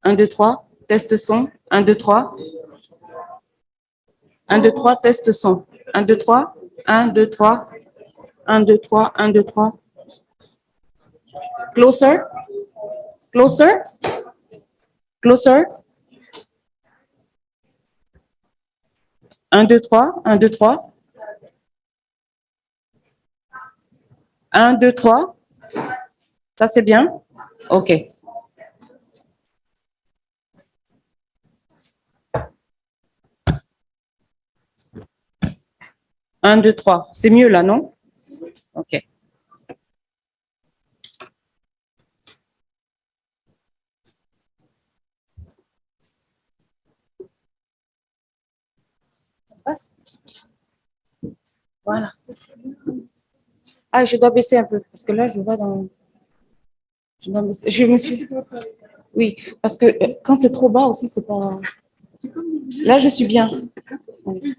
1, 2, 3, test son. 1, 2, 3. 1, 2, 3, test son. 1, 2, 3. 1, 2, 3. 1, 2, 3. 1, 2, 3. Closer. Closer. Closer. 1, 2, 3. 1, 2, 3. 1, 2, 3. Ça, c'est bien? OK. 1, 2, 3. C'est mieux là, non? OK. Voilà. Ah, je dois baisser un peu, parce que là, je vois dans... Je dois baisser. Je me suis... Oui, parce que quand c'est trop bas aussi, c'est pas... Là, je suis bien. Oui.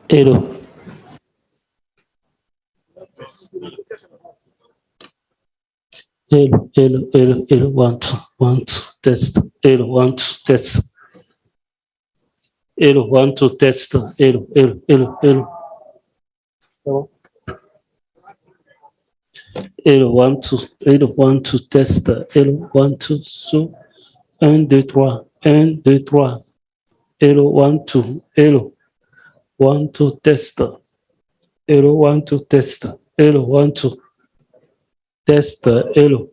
Hello. Hello, 1 2 test. Hello, 1 2 test. Hello, 1 2 test. Hello. Hello, 1 2. Hello, 1 2 test. Hello, 1 2. So 1 2 3. 1 2 3. Hello, 1 2. Hello, 1 2 test. Hello, 1 2 test. Hello, 1 2 test. Hello.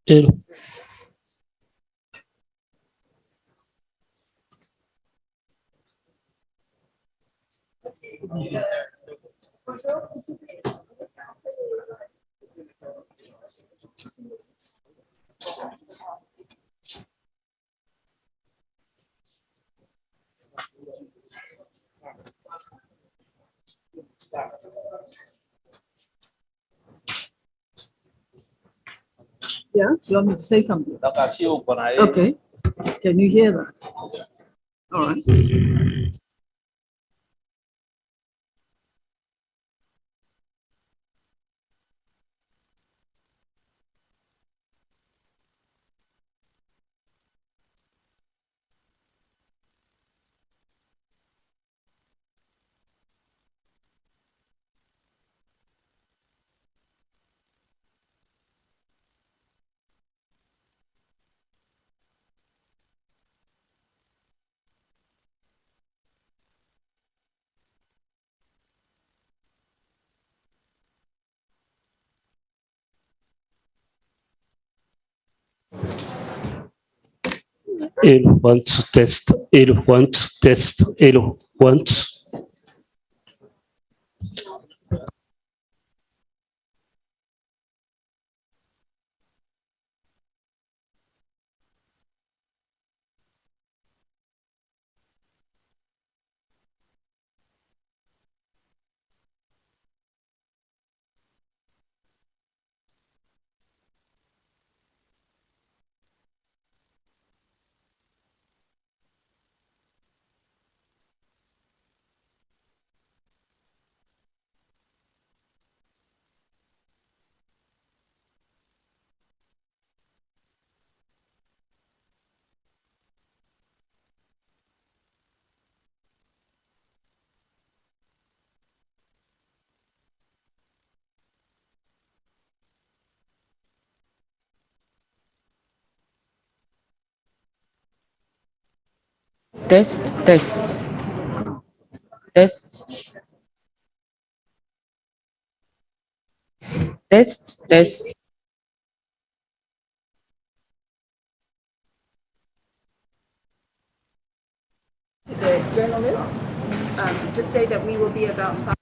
Hello. Yeah, you want me to say something? Okay. Can you hear that? All right. Hello, 1 2 test. Hello, 1 2 test. Hello, 1 2. Test. The journalists, just say that we will be about 5.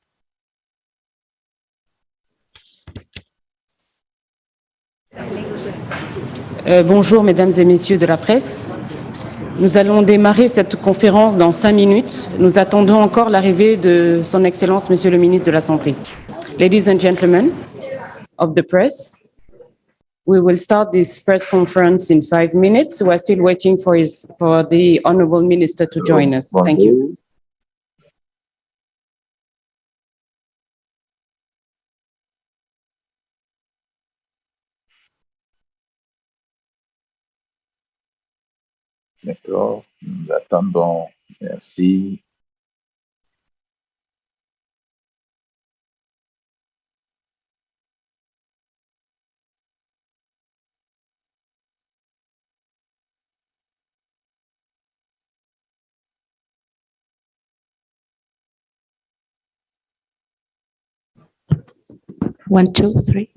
Bonjour mesdames et messieurs de la presse. Nous allons démarrer cette conférence dans 5 minutes. Nous attendons encore l'arrivée de son Excellence Monsieur le Ministre de la Santé. Ladies and gentlemen of the press, we will start this press conference in 5 minutes. We are still waiting for the Honorable Minister to join us. Thank you. D'accord, nous attendons. Merci. One, two, three.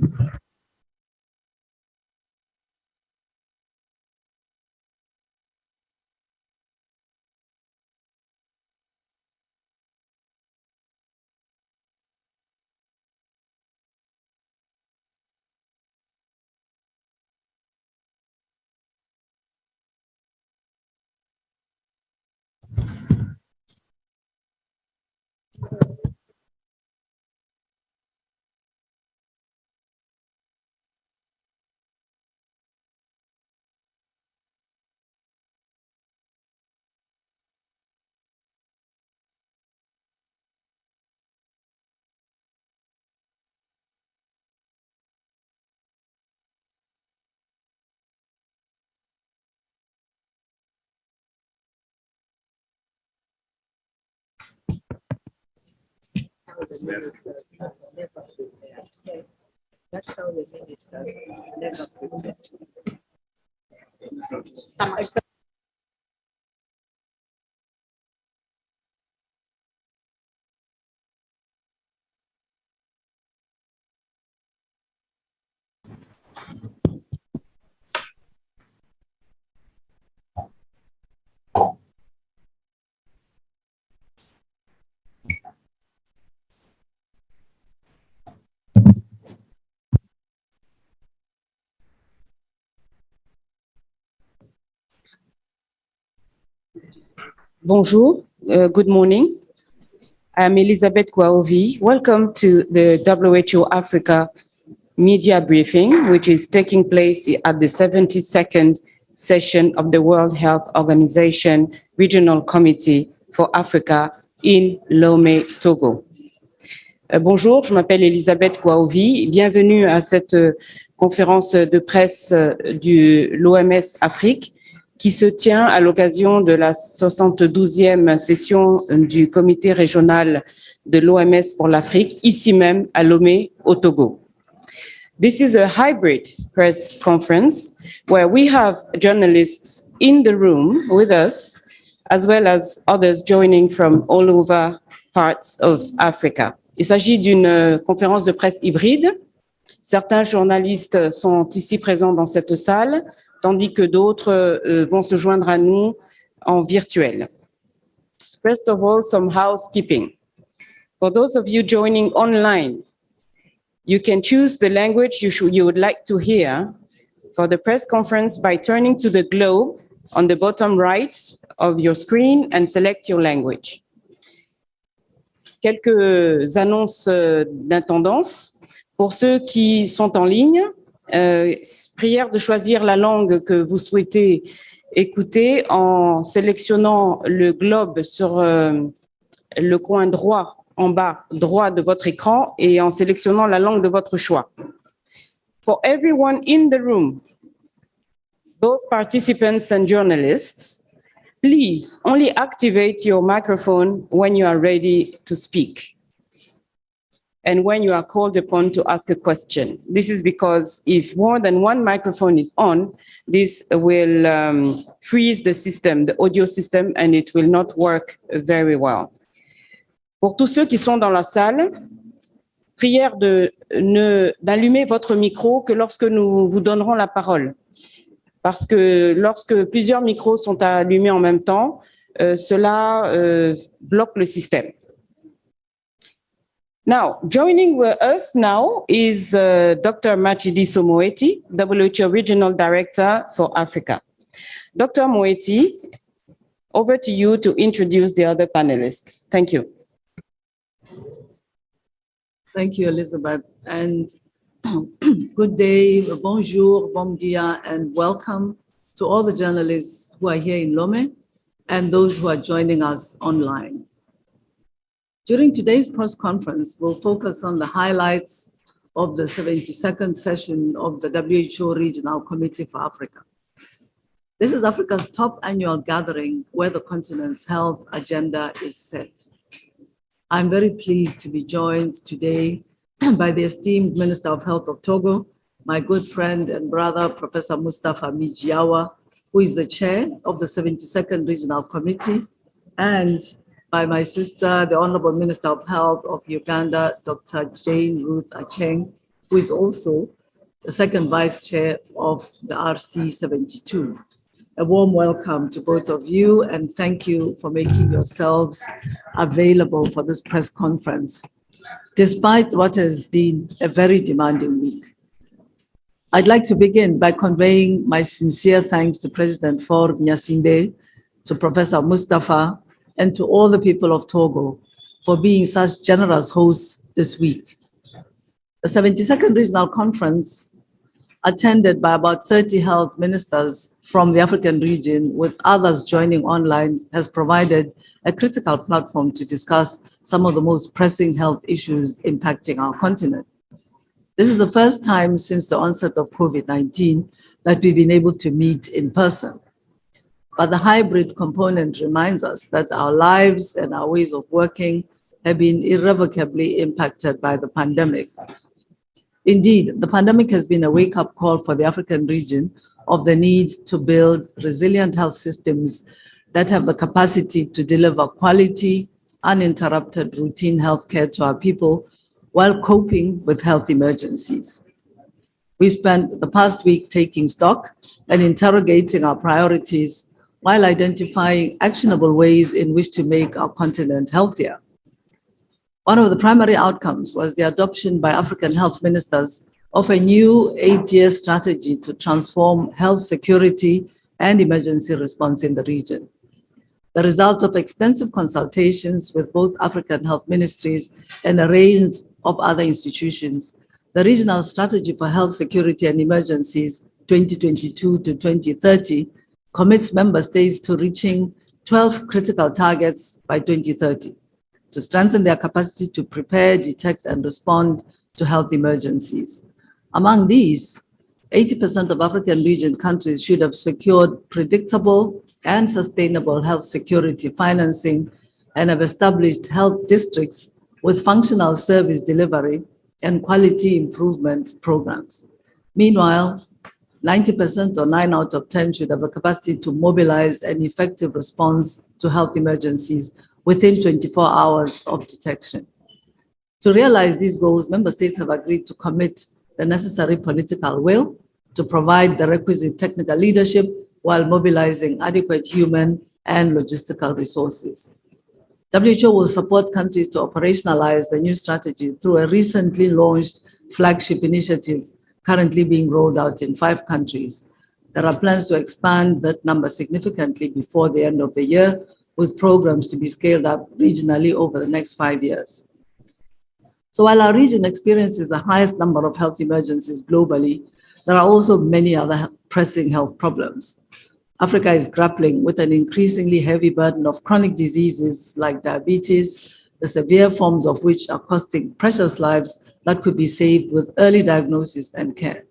how the ministers are never prepared. Okay? That's how the ministers are never prepared. Bonjour, good morning. I'm Elizabeth Kwaovi. Welcome to the WHO Africa media briefing, which is taking place at the 72nd session of the World Health Organization Regional Committee for Africa in Lomé, Togo. Bonjour, je m'appelle Elisabeth Kwaovi. Bienvenue à cette conférence de presse de l'OMS Afrique qui se tient à l'occasion de la 72e session du comité régional de l'OMS pour l'Afrique, ici même à Lomé, au Togo. This is a hybrid press conference where we have journalists in the room with us, as well as others joining from all over parts of Africa. Il s'agit d'une conférence de presse hybride. Certains journalistes sont ici présents dans cette salle, tandis que d'autres vont se joindre à nous en virtuel. First of all, some housekeeping. For those of you joining online, you can choose the language you would like to hear for the press conference by turning to the globe on the bottom right of your screen and select your language. Quelques annonces d'intendance. Pour ceux qui sont en ligne, prière de choisir la langue que vous souhaitez écouter en sélectionnant le globe sur le coin droit, en bas droit de votre écran et en sélectionnant la langue de votre choix. For everyone in the room, both participants and journalists, please only activate your microphone when you are ready to speak and when you are called upon to ask a question. This is because if more than one microphone is on, this will freeze the system, the audio system, and it will not work very well. Pour tous ceux qui sont dans la salle, prière d'allumer votre micro que lorsque nous vous donnerons la parole. Parce que lorsque plusieurs micros sont allumés en même temps, cela bloque le système. Now, joining us now is Dr. Matshidiso Moeti, WHO Regional Director for Africa. Dr. Moeti, over to you to introduce the other panelists. Thank you. Thank you, Elizabeth. And good day, bonjour, bon dia, and welcome to all the journalists who are here in Lomé and those who are joining us online. During today's press conference, we'll focus on the highlights of the 72nd session of the WHO Regional Committee for Africa. This is Africa's top annual gathering where the continent's health agenda is set. I'm very pleased to be joined today by the esteemed Minister of Health of Togo, my good friend and brother, Professor Mustapha Mijiawa, who is the chair of the 72nd Regional Committee, and by my sister, the Honorable Minister of Health of Uganda, Dr. Jane Ruth Acheng, who is also the second vice chair of the RC72. A warm welcome to both of you, and thank you for making yourselves available for this press conference, despite what has been a very demanding week. I'd like to begin by conveying my sincere thanks to President Faure Gnassingbé, to Professor Mustapha, and to all the people of Togo for being such generous hosts this week. The 72nd Regional Conference, attended by about 30 health ministers from the African region, with others joining online, has provided a critical platform to discuss some of the most pressing health issues impacting our continent. This is the first time since the onset of COVID-19 that we've been able to meet in person. But the hybrid component reminds us that our lives and our ways of working have been irrevocably impacted by the pandemic. Indeed, the pandemic has been a wake-up call for the African region of the need to build resilient health systems that have the capacity to deliver quality, uninterrupted routine healthcare to our people while coping with health emergencies. We spent the past week taking stock and interrogating our priorities while identifying actionable ways in which to make our continent healthier. One of the primary outcomes was the adoption by African health ministers of a new 8-year strategy to transform health security and emergency response in the region. The result of extensive consultations with both African health ministries and a range of other institutions, the Regional Strategy for Health Security and Emergencies 2022 to 2030 commits member states to reaching 12 critical targets by 2030 to strengthen their capacity to prepare, detect, and respond to health emergencies. Among these, 80% of African region countries should have secured predictable and sustainable health security financing and have established health districts with functional service delivery and quality improvement programs. Meanwhile, 90% or 9 out of 10 should have the capacity to mobilize an effective response to health emergencies within 24 hours of detection. To realize these goals, member states have agreed to commit the necessary political will to provide the requisite technical leadership while mobilizing adequate human and logistical resources. WHO will support countries to operationalize the new strategy through a recently launched flagship initiative currently being rolled out in 5 countries. There are plans to expand that number significantly before the end of the year, with programs to be scaled up regionally over the next 5 years. So while our region experiences the highest number of health emergencies globally, there are also many other pressing health problems. Africa is grappling with an increasingly heavy burden of chronic diseases like diabetes, the severe forms of which are costing precious lives that could be saved with early diagnosis and care.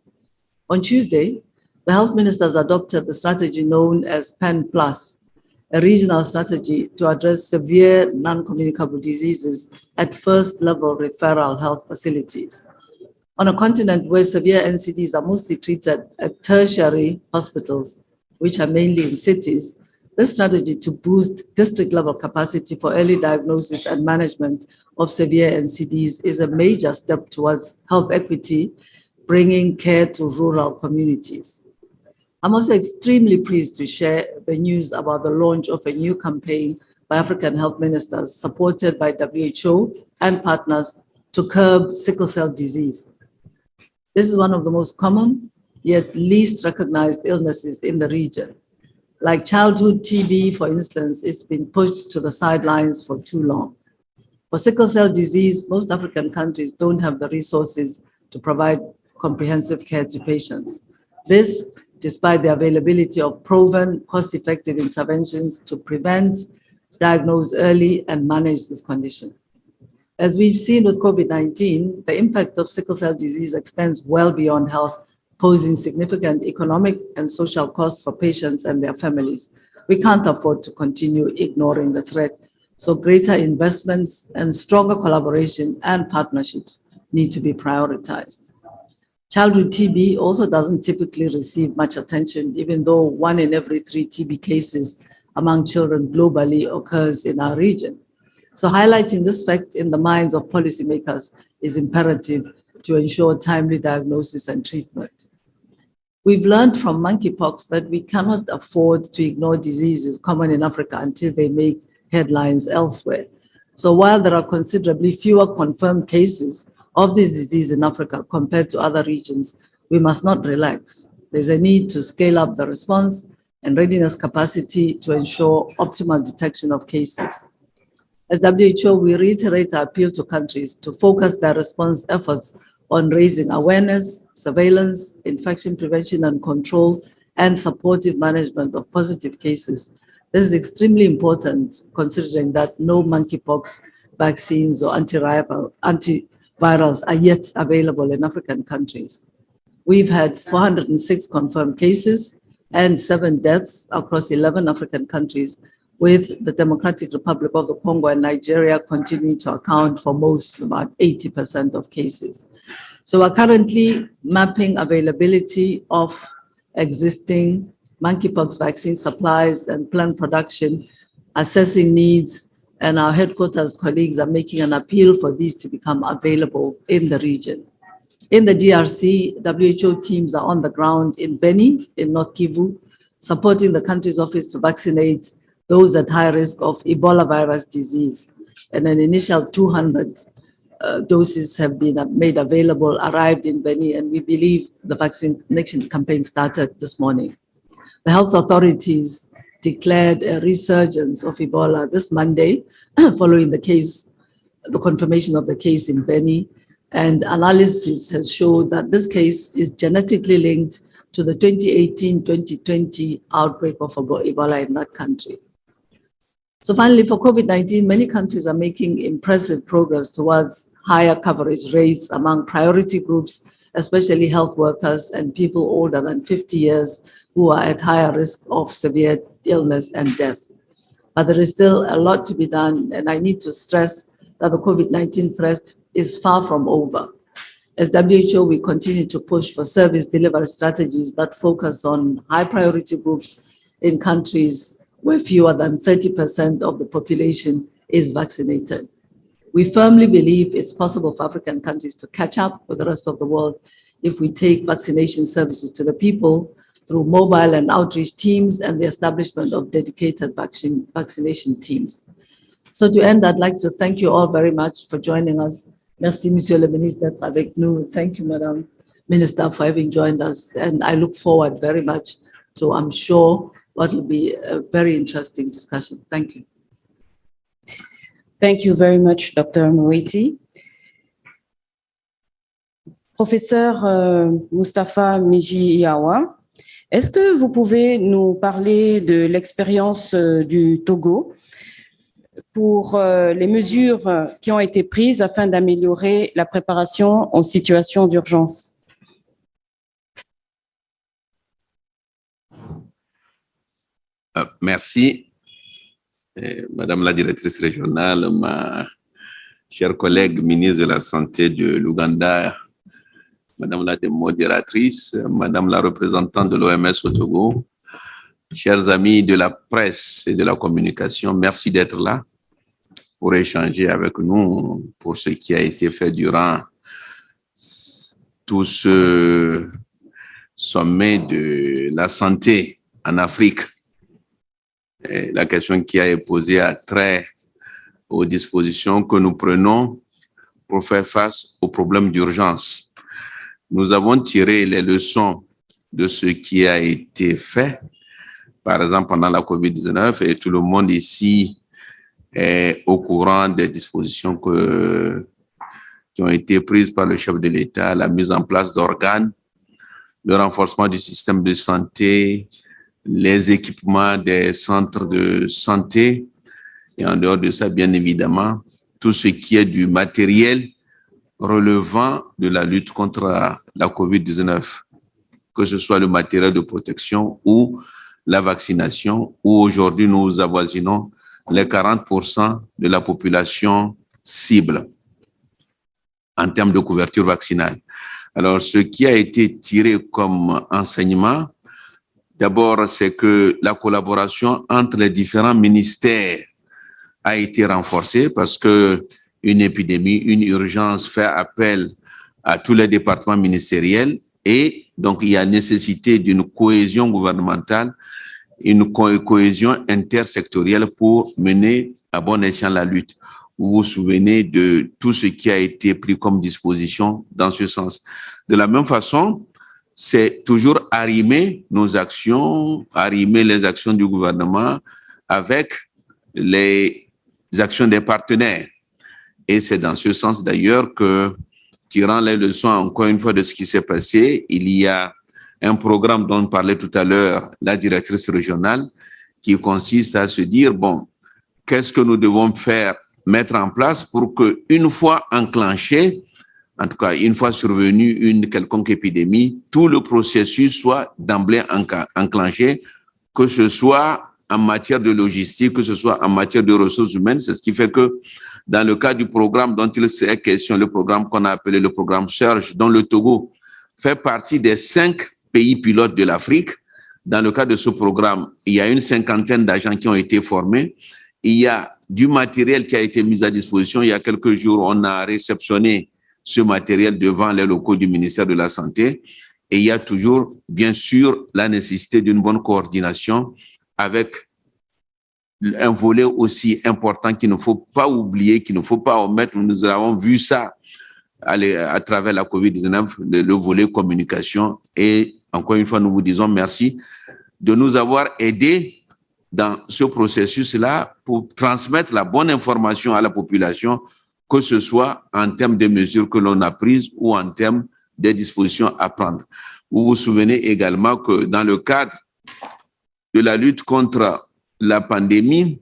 On Tuesday, the health ministers adopted the strategy known as PEN+, a regional strategy to address severe non-communicable diseases at first-level referral health facilities. On a continent where severe NCDs are mostly treated at tertiary hospitals, which are mainly in cities, this strategy to boost district-level capacity for early diagnosis and management of severe NCDs is a major step towards health equity, bringing care to rural communities. I'm also extremely pleased to share the news about the launch of a new campaign by African health ministers supported by WHO and partners to curb sickle cell disease. This is one of the most common yet least recognized illnesses in the region. Like childhood TB, for instance, it's been pushed to the sidelines for too long. For sickle cell disease, most African countries don't have the resources to provide comprehensive care to patients. This, despite the availability of proven, cost-effective interventions to prevent, diagnose early, and manage this condition. As we've seen with COVID-19, the impact of sickle cell disease extends well beyond health, posing significant economic and social costs for patients and their families. We can't afford to continue ignoring the threat, so greater investments and stronger collaboration and partnerships need to be prioritized. Childhood TB also doesn't typically receive much attention, even though 1 in every 3 TB cases among children globally occurs in our region. So highlighting this fact in the minds of policymakers is imperative to ensure timely diagnosis and treatment. We've learned from monkeypox that we cannot afford to ignore diseases common in Africa until they make headlines elsewhere. So while there are considerably fewer confirmed cases of this disease in Africa compared to other regions, we must not relax. There's a need to scale up the response and readiness capacity to ensure optimal detection of cases. As WHO, we reiterate our appeal to countries to focus their response efforts on raising awareness, surveillance, infection prevention and control, and supportive management of positive cases. This is extremely important considering that no monkeypox vaccines or antivirals are yet available in African countries. We've had 406 confirmed cases and 7 deaths across 11 African countries, with the Democratic Republic of the Congo and Nigeria continuing to account for most, about 80% of cases. So we're currently mapping availability of existing monkeypox vaccine supplies and plant production, assessing needs, and our headquarters colleagues are making an appeal for these to become available in the region. In the DRC, WHO teams are on the ground in Beni, in North Kivu, supporting the country's office to vaccinate those at high risk of Ebola virus disease. And an initial 200 doses have been made available, arrived in Beni, and we believe the vaccination campaign started this morning. The health authorities declared a resurgence of Ebola this Monday following the confirmation of the case in Beni. And analysis has showed that this case is genetically linked to the 2018-2020 outbreak of Ebola in that country. So finally, for COVID-19, many countries are making impressive progress towards higher coverage rates among priority groups, especially health workers and people older than 50 years who are at higher risk of severe illness and death. But there is still a lot to be done, and I need to stress that the COVID-19 threat is far from over. As WHO, we continue to push for service delivery strategies that focus on high priority groups in countries where fewer than 30% of the population is vaccinated. We firmly believe it's possible for African countries to catch up with the rest of the world if we take vaccination services to the people through mobile and outreach teams and the establishment of dedicated vaccination teams. So to end, I'd like to thank you all very much for joining us. Merci, Monsieur le Ministre, d'être avec nous. Thank you, Madam Minister, for having joined us. And I look forward very much to, I'm sure, what will be a very interesting discussion. Thank you. Thank you very much, Dr. Moeti. Professeur Moustapha Miji-Yawa, est-ce que vous pouvez nous parler de l'expérience du Togo pour les mesures qui ont été prises afin d'améliorer la préparation en situation d'urgence? Merci, Madame la directrice régionale, ma chère collègue ministre de la Santé de l'Ouganda, Madame la modératrice, Madame la représentante de l'OMS au Togo, chers amis de la presse et de la communication, merci d'être là pour échanger avec nous pour ce qui a été fait durant tout ce sommet de la santé en Afrique. Et la question qui a été posée a trait aux dispositions que nous prenons pour faire face aux problèmes d'urgence. Nous avons tiré les leçons de ce qui a été fait, par exemple pendant la COVID-19, et tout le monde ici est au courant des dispositions qui ont été prises par le chef de l'État, la mise en place d'organes, le renforcement du système de santé, les équipements des centres de santé, et en dehors de ça, bien évidemment, tout ce qui est du matériel relevant de la lutte contre la COVID-19, que ce soit le matériel de protection ou la vaccination, où aujourd'hui nous avoisinons les 40% de la population cible en termes de couverture vaccinale. Alors, ce qui a été tiré comme enseignement, d'abord, c'est que la collaboration entre les différents ministères a été renforcée parce que une épidémie, une urgence fait appel à tous les départements ministériels et donc il y a nécessité d'une cohésion gouvernementale, une cohésion intersectorielle pour mener à bon escient la lutte. Vous vous souvenez de tout ce qui a été pris comme disposition dans ce sens. De la même façon, c'est toujours arrimer nos actions, arrimer les actions du gouvernement avec les actions des partenaires. Et c'est dans ce sens d'ailleurs que, tirant les leçons encore une fois de ce qui s'est passé, il y a un programme dont parlait tout à l'heure la directrice régionale qui consiste à se dire, bon, qu'est-ce que nous devons faire, mettre en place pour qu'une fois enclenché, en tout cas une fois survenue une quelconque épidémie, tout le processus soit d'emblée enclenché, que ce soit en matière de logistique, que ce soit en matière de ressources humaines. C'est ce qui fait que dans le cadre du programme dont il s'est question, le programme qu'on a appelé le programme Surge, dont le Togo fait partie des 5 pays pilotes de l'Afrique. Dans le cadre de ce programme, il y a une 50aine d'agents qui ont été formés. Il y a du matériel qui a été mis à disposition. Il y a quelques jours, on a réceptionné ce matériel devant les locaux du ministère de la Santé. Et il y a toujours, bien sûr, la nécessité d'une bonne coordination avec un volet aussi important qu'il ne faut pas oublier, qu'il ne faut pas omettre. Nous avons vu ça à travers la COVID-19, le volet communication. Et encore une fois, nous vous disons merci de nous avoir aidés dans ce processus-là pour transmettre la bonne information à la population, que ce soit en termes de mesures que l'on a prises ou en termes des dispositions à prendre. Vous vous souvenez également que dans le cadre de la lutte contre la pandémie,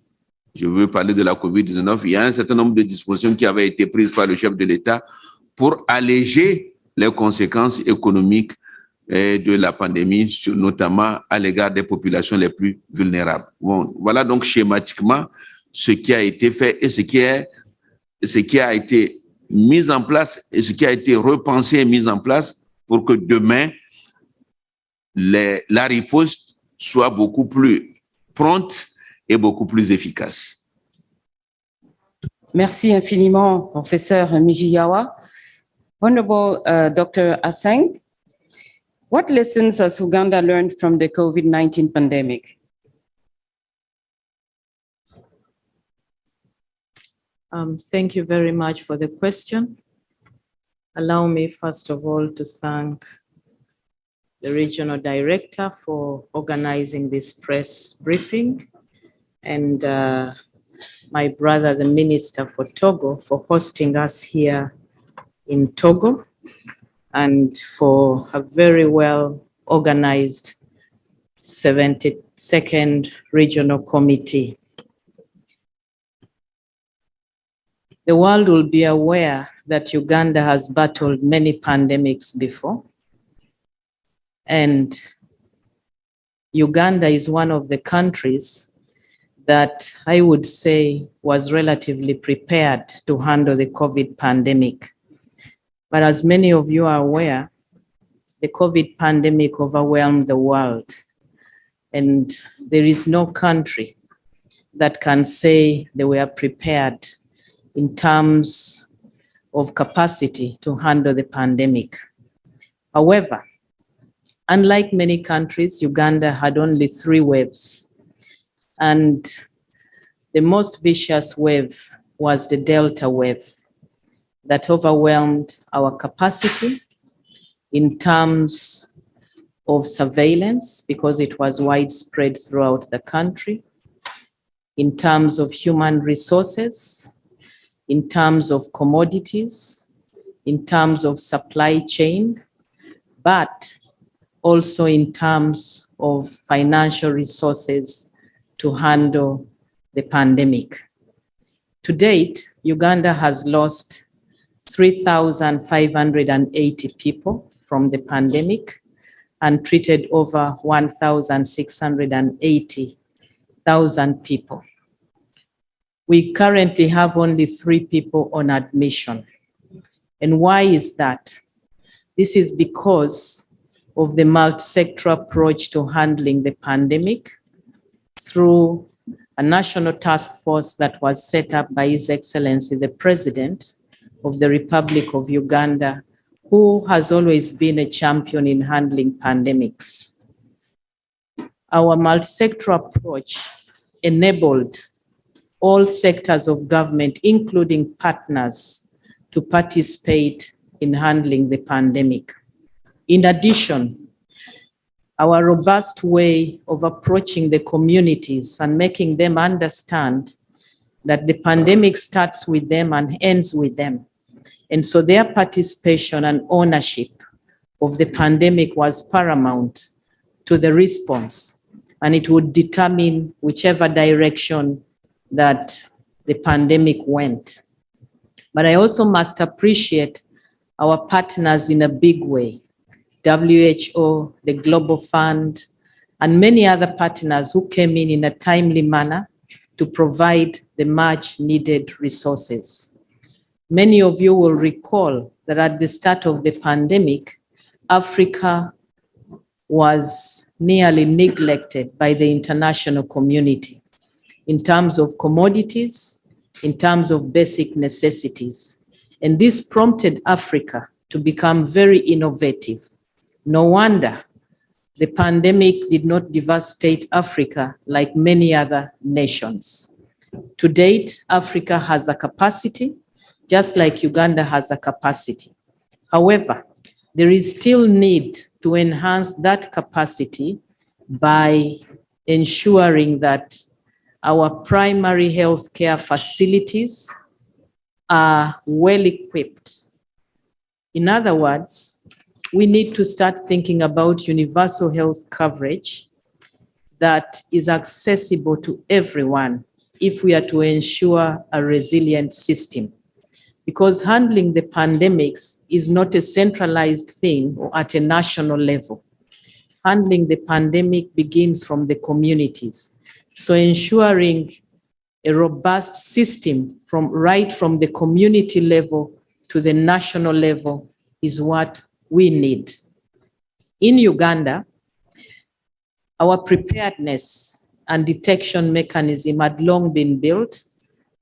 je veux parler de la COVID-19, il y a un certain nombre de dispositions qui avaient été prises par le chef de l'État pour alléger les conséquences économiques de la pandémie, notamment à l'égard des populations les plus vulnérables. Bon, voilà donc schématiquement ce qui a été fait et ce qui a été mis en place et ce qui a été repensé et mis en place pour que demain, la riposte soit beaucoup plus prompte et beaucoup plus efficace. Merci infiniment, professeur Mijiyawa. Honorable Dr. Aseng, what lessons has Uganda learned from the COVID-19 pandemic? Thank you very much for the question. Allow me, first of all, to thank the regional director for organizing this press briefing, and my brother, the Minister for Togo, for hosting us here in Togo, and for a very well organized 72nd Regional Committee. The world will be aware that Uganda has battled many pandemics before, and Uganda is one of the countries that I would say was relatively prepared to handle the COVID pandemic. But as many of you are aware, the COVID pandemic overwhelmed the world, and there is no country that can say they were prepared in terms of capacity to handle the pandemic. However, unlike many countries, Uganda had only 3 waves. And the most vicious wave was the Delta wave that overwhelmed our capacity in terms of surveillance because it was widespread throughout the country, in terms of human resources, in terms of commodities, in terms of supply chain, but also in terms of financial resources to handle the pandemic. To date, Uganda has lost 3,580 people from the pandemic and treated over 1,680,000 people. We currently have only 3 people on admission. And why is that? This is because of the multi-sector approach to handling the pandemic through a national task force that was set up by His Excellency, the President of the Republic of Uganda, who has always been a champion in handling pandemics. Our multi-sector approach enabled all sectors of government, including partners, to participate in handling the pandemic. In addition, our robust way of approaching the communities and making them understand that the pandemic starts with them and ends with them. And so their participation and ownership of the pandemic was paramount to the response, and it would determine whichever direction that the pandemic went. But I also must appreciate our partners in a big way. WHO, the Global Fund, and many other partners who came in a timely manner to provide the much needed resources. Many of you will recall that at the start of the pandemic, Africa was nearly neglected by the international community in terms of commodities, in terms of basic necessities. And this prompted Africa to become very innovative. No wonder the pandemic did not devastate Africa like many other nations. To date, Africa has a capacity, just like Uganda has a capacity. However, there is still need to enhance that capacity by ensuring that our primary health care facilities are well equipped. In other words, we need to start thinking about universal health coverage that is accessible to everyone if we are to ensure a resilient system. Because handling the pandemics is not a centralized thing or at a national level. Handling the pandemic begins from the communities. So ensuring a robust system right from the community level to the national level is what we need. In Uganda, our preparedness and detection mechanism had long been built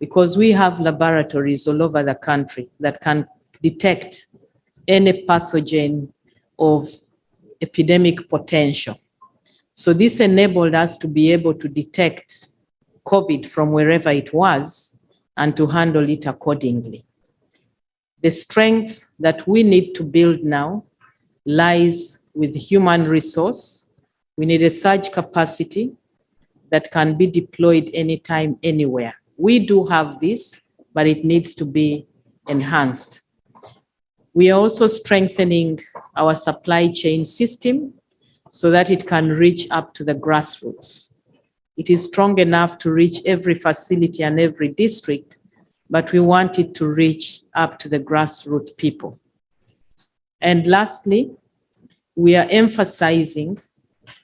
because we have laboratories all over the country that can detect any pathogen of epidemic potential. So this enabled us to be able to detect COVID from wherever it was and to handle it accordingly. The strength that we need to build now lies with human resource. We need a surge capacity that can be deployed anytime, anywhere. We do have this, but it needs to be enhanced. We are also strengthening our supply chain system so that it can reach up to the grassroots. It is strong enough to reach every facility and every district, but we want it to reach up to the grassroots people. And lastly, we are emphasizing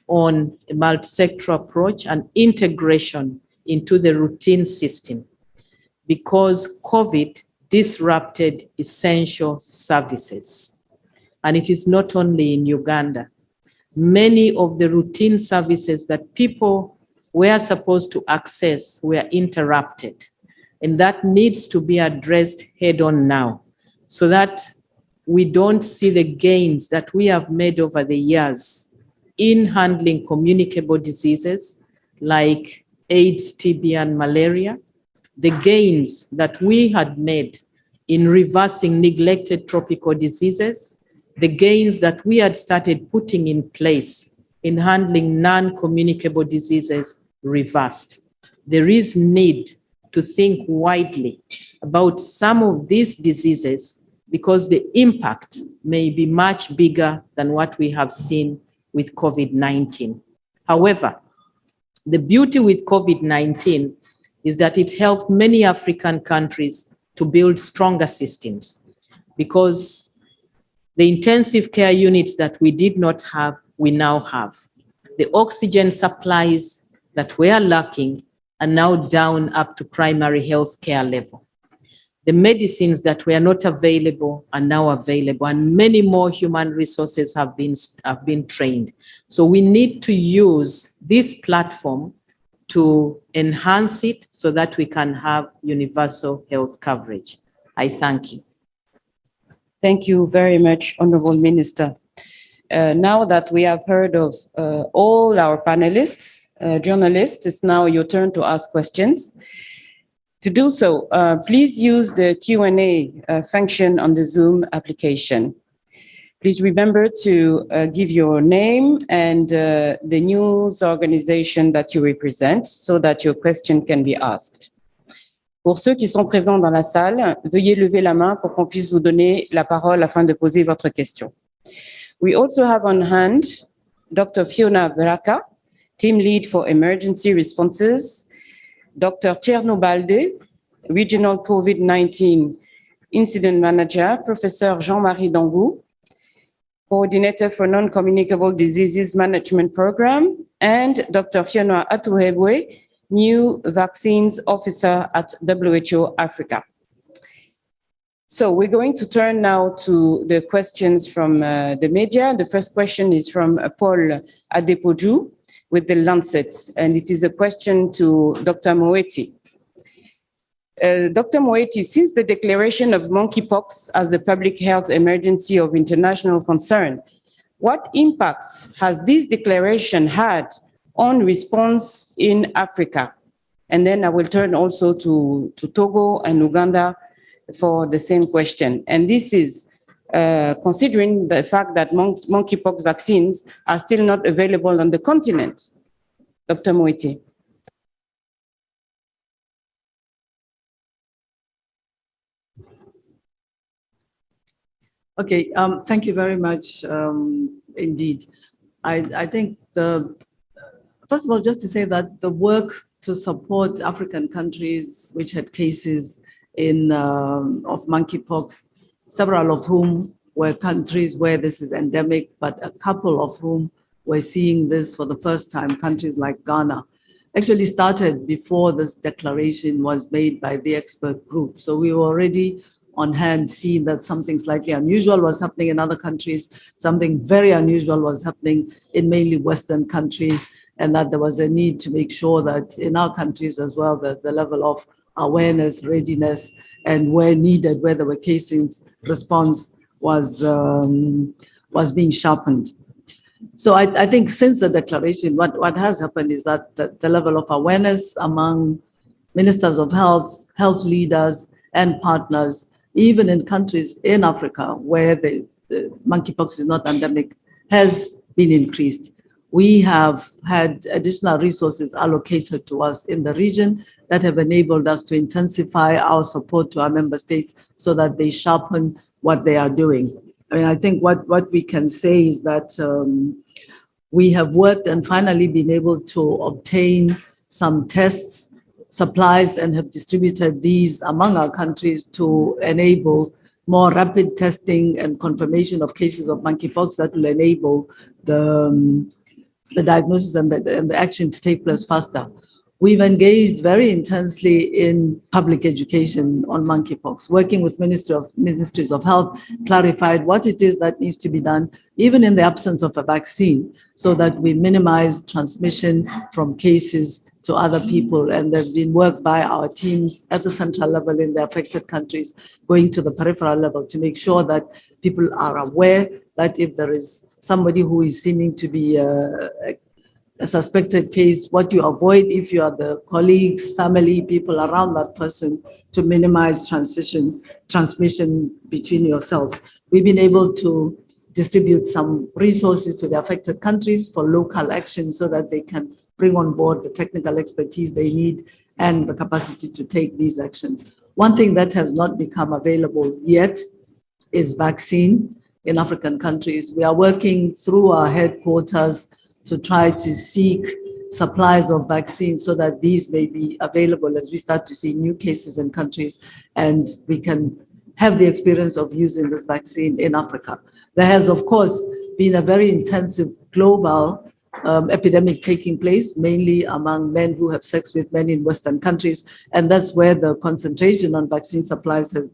on a multi-sectoral approach and integration into the routine system because COVID disrupted essential services. And it is not only in Uganda. Many of the routine services that people were supposed to access were interrupted. And that needs to be addressed head on now so that we don't see the gains that we have made over the years in handling communicable diseases like AIDS, TB, and malaria, the gains that we had made in reversing neglected tropical diseases, the gains that we had started putting in place in handling non-communicable diseases reversed. There is need to think widely about some of these diseases because the impact may be much bigger than what we have seen with COVID-19. However, the beauty with COVID-19 is that it helped many African countries to build stronger systems because the intensive care units that we did not have, we now have. The oxygen supplies that were lacking are now down up to primary health care level. The medicines that were not available are now available, and many more human resources have been trained. So we need to use this platform to enhance it so that we can have universal health coverage. I thank you. Thank you very much, Honorable Minister. Now that we have heard of all our panelists, journalists, it's now your turn to ask questions. To do so, please use the Q&A function on the Zoom application. Please remember to give your name and the news organization that you represent so that your question can be asked. Pour ceux qui sont présents dans la salle, veuillez lever la main pour qu'on puisse vous donner la parole afin de poser votre question. We also have on hand Dr. Fiona Baraka, Team Lead for Emergency Responses, Dr. Tierno Balde, Regional COVID-19 Incident Manager, Professor Jean-Marie Dangou, Coordinator for Non-Communicable Diseases Management Program, and Dr. Fiona Atuhebwe, new vaccines officer at WHO Africa. So we're going to turn now to the questions from the media. The first question is from Paul Adepoju with The Lancet, and it is a question to Dr. Moeti. Dr. Moeti, since the declaration of monkeypox as a public health emergency of international concern, what impact has this declaration had on response in Africa? And then I will turn also to Togo and Uganda for the same question. And this is considering the fact that monkeypox vaccines are still not available on the continent. Dr. Moeti. Okay, thank you very much indeed. I think first of all, just to say that the work to support African countries which had cases of monkeypox, several of whom were countries where this is endemic, but a couple of whom were seeing this for the first time, countries like Ghana, actually started before this declaration was made by the expert group. So we were already on hand seeing that something slightly unusual was happening in other countries, something very unusual was happening in mainly Western countries, and that there was a need to make sure that in our countries as well, that the level of awareness, readiness, and where needed, where there were cases, response was being sharpened. So I think since the declaration, what has happened is that the level of awareness among ministers of health, health leaders, and partners, even in countries in Africa where the monkeypox is not endemic, has been increased. We have had additional resources allocated to us in the region that have enabled us to intensify our support to our member states so that they sharpen what they are doing. I mean, I think what we can say is that we have worked and finally been able to obtain some tests, supplies, and have distributed these among our countries to enable more rapid testing and confirmation of cases of monkeypox that will enable the diagnosis and the action to take place faster. We've engaged very intensely in public education on monkeypox, working with ministries of health, clarified what it is that needs to be done, even in the absence of a vaccine, so that we minimize transmission from cases to other people. And there's been work by our teams at the central level in the affected countries, going to the peripheral level to make sure that people are aware that if there is somebody who is seeming to be a suspected case, what you avoid if you are the colleagues, family, people around that person, to minimize transmission between yourselves. We've been able to distribute some resources to the affected countries for local action so that they can bring on board the technical expertise they need and the capacity to take these actions. One thing that has not become available yet is vaccine in African countries. We are working through our headquarters to try to seek supplies of vaccines so that these may be available as we start to see new cases in countries and we can have the experience of using this vaccine in Africa. There has, of course, been a very intensive global epidemic taking place, mainly among men who have sex with men in Western countries, and that's where the concentration on vaccine supplies has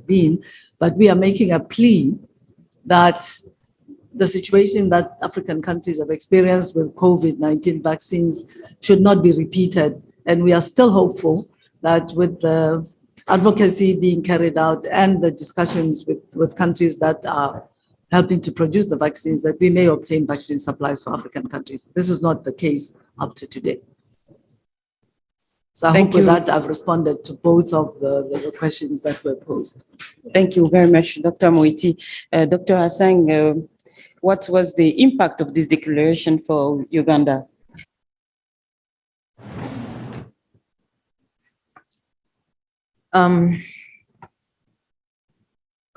been. But we are making a plea that the situation that African countries have experienced with COVID-19 vaccines should not be repeated. And we are still hopeful that with the advocacy being carried out and the discussions with countries that are helping to produce the vaccines, that we may obtain vaccine supplies for African countries. This is not the case up to today. So I hope with that I've responded to both of the questions that were posed. Thank you very much, Dr. Moeti. Dr. Asang, what was the impact of this declaration for Uganda?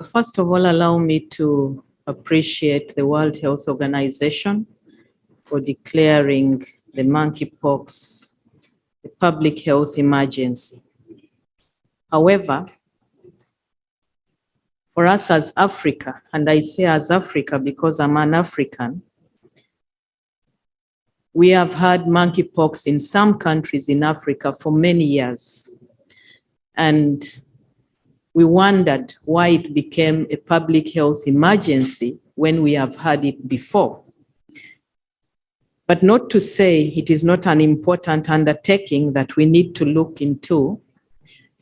First of all, allow me to appreciate the World Health Organization for declaring the monkeypox a public health emergency. However, for us as Africa, and I say as Africa because I'm an African, We have had monkeypox in some countries in Africa for many years. And we wondered why it became a public health emergency when we have had it before. But not to say it is not an important undertaking that we need to look into.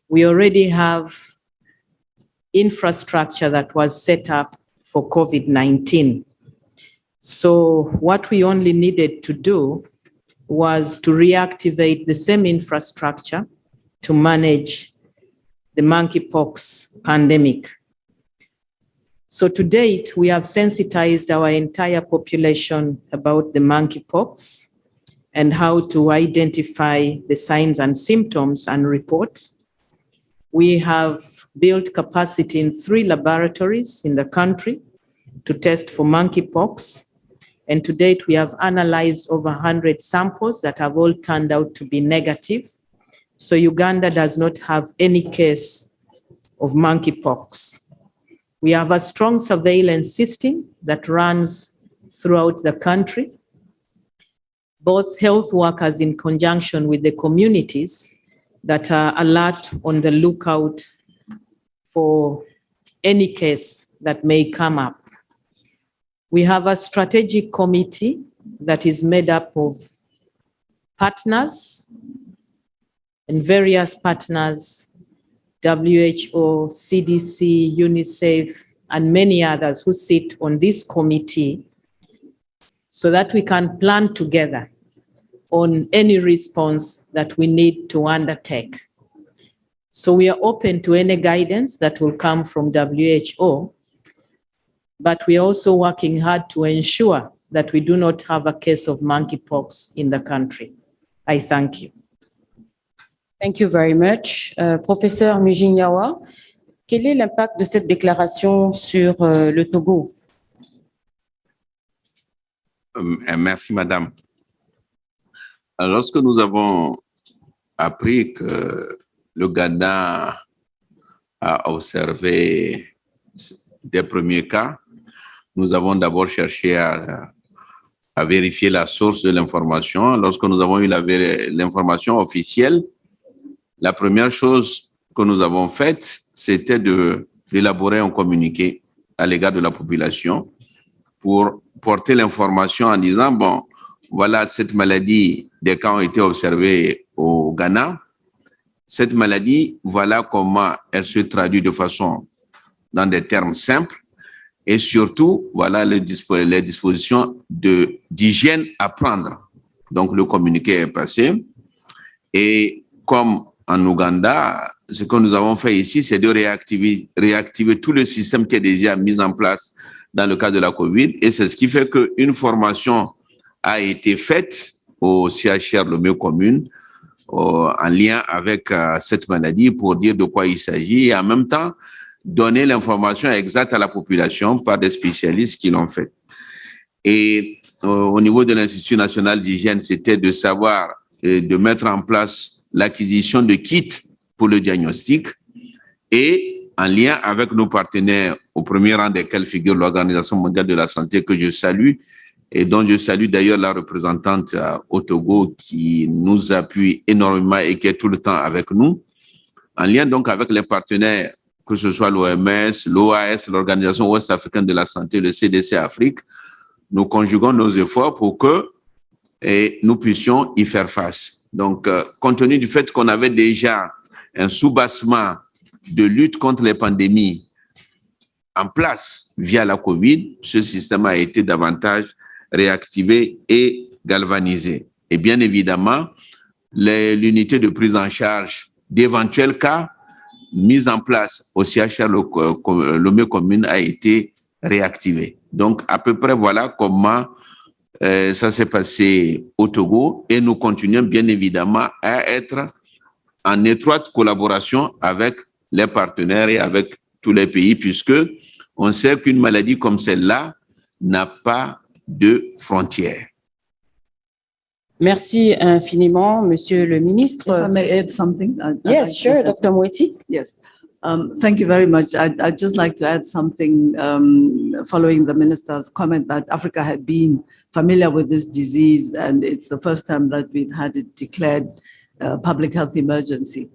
We already have infrastructure that was set up for COVID-19. So what we only needed to do was to reactivate the same infrastructure to manage the monkeypox pandemic. So to date, we have sensitized our entire population about the monkeypox and how to identify the signs and symptoms and report. We have built capacity in 3 laboratories in the country to test for monkeypox. And to date, we have analyzed over 100 samples that have all turned out to be negative. So Uganda does not have any case of monkeypox. We have a strong surveillance system that runs throughout the country. Both health workers in conjunction with the communities that are alert on the lookout for any case that may come up. We have a strategic committee that is made up of partners and various partners, WHO, CDC, UNICEF, and many others who sit on this committee so that we can plan together on any response that we need to undertake. So we are open to any guidance that will come from WHO, but we are also working hard to ensure that we do not have a case of monkeypox in the country. I thank you. Thank you very much. Professeur Mujinyawa, quel est l'impact de cette déclaration sur le Togo? Merci, madame. Alors, lorsque nous avons appris que le Ghana a observé des premiers cas, nous avons d'abord cherché à vérifier la source de l'information. Lorsque nous avons eu l'information officielle, la première chose que nous avons faite, c'était d'élaborer un communiqué à l'égard de la population pour porter l'information en disant, bon, voilà, cette maladie, des cas ont été observés au Ghana. Cette maladie, voilà comment elle se traduit de façon, dans des termes simples. Et surtout, voilà les dispositions d'hygiène à prendre. Donc, le communiqué est passé. Et comme en Ouganda, ce que nous avons fait ici, c'est de réactiver tout le système qui est déjà mis en place dans le cadre de la COVID. Et c'est ce qui fait qu'une formation a été faite au CHR Lomé Commune en lien avec cette maladie pour dire de quoi il s'agit et en même temps donner l'information exacte à la population par des spécialistes qui l'ont fait. Et au niveau de l'Institut national d'hygiène, c'était de savoir et de mettre en place l'acquisition de kits pour le diagnostic et en lien avec nos partenaires, au premier rang desquels figure l'Organisation mondiale de la santé que je salue et dont je salue d'ailleurs la représentante au Togo qui nous appuie énormément et qui est tout le temps avec nous, en lien donc avec les partenaires, que ce soit l'OMS, l'OAS, l'Organisation ouest-africaine de la santé, le CDC Afrique, nous conjuguons nos efforts pour que nous puissions y faire face. Donc, compte tenu du fait qu'on avait déjà un soubassement de lutte contre les pandémies en place via la COVID, ce système a été davantage réactivé et galvanisé. Et bien évidemment, l'unité de prise en charge d'éventuels cas mise en place au CHR Lomé Commune a été réactivée. Donc, à peu près, voilà comment ça s'est passé au Togo et nous continuons bien évidemment à être en étroite collaboration avec les partenaires et avec tous les pays puisque on sait qu'une maladie comme celle-là n'a pas de frontières. Merci infiniment, Monsieur le Ministre. If I may add something. Yes, sure, Dr. Moeti. Yes. Thank you very much. I'd just like to add something following the minister's comment that Africa had been familiar with this disease, and it's the first time that we've had it declared public health emergency.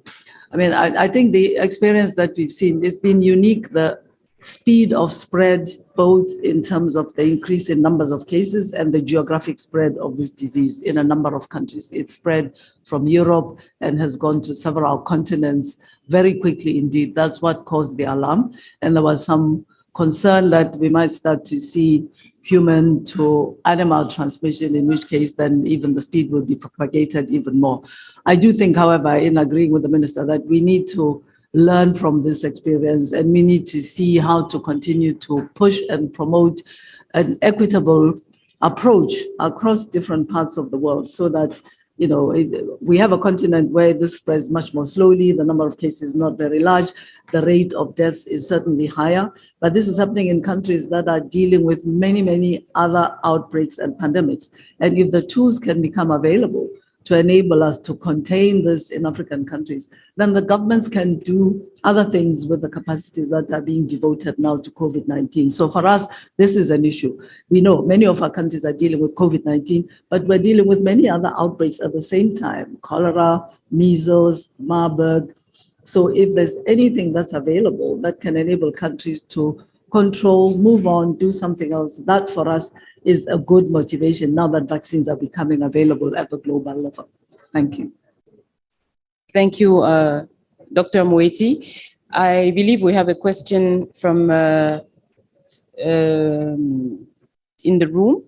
I mean, I think the experience that we've seen has been unique. The speed of spread, both in terms of the increase in numbers of cases and the geographic spread of this disease in a number of countries. It spread from Europe and has gone to several continents very quickly indeed. That's what caused the alarm. And there was some concern that we might start to see human to animal transmission, in which case then even the speed will be propagated even more. I do think, however, in agreeing with the minister, that we need to learn from this experience, and we need to see how to continue to push and promote an equitable approach across different parts of the world, so that, you know, we have a continent where this spreads much more slowly, the number of cases is not very large, the rate of deaths is certainly higher, but this is happening in countries that are dealing with many, many other outbreaks and pandemics. And if the tools can become available to enable us to contain this in African countries, then the governments can do other things with the capacities that are being devoted now to COVID-19. So for us, this is an issue. We know many of our countries are dealing with COVID-19, but we're dealing with many other outbreaks at the same time: cholera, measles, Marburg. So if there's anything that's available that can enable countries to control, move on, do something else, that for us is a good motivation now that vaccines are becoming available at the global level. Thank you. Thank you, Dr. Moeti. I believe we have a question from in the room.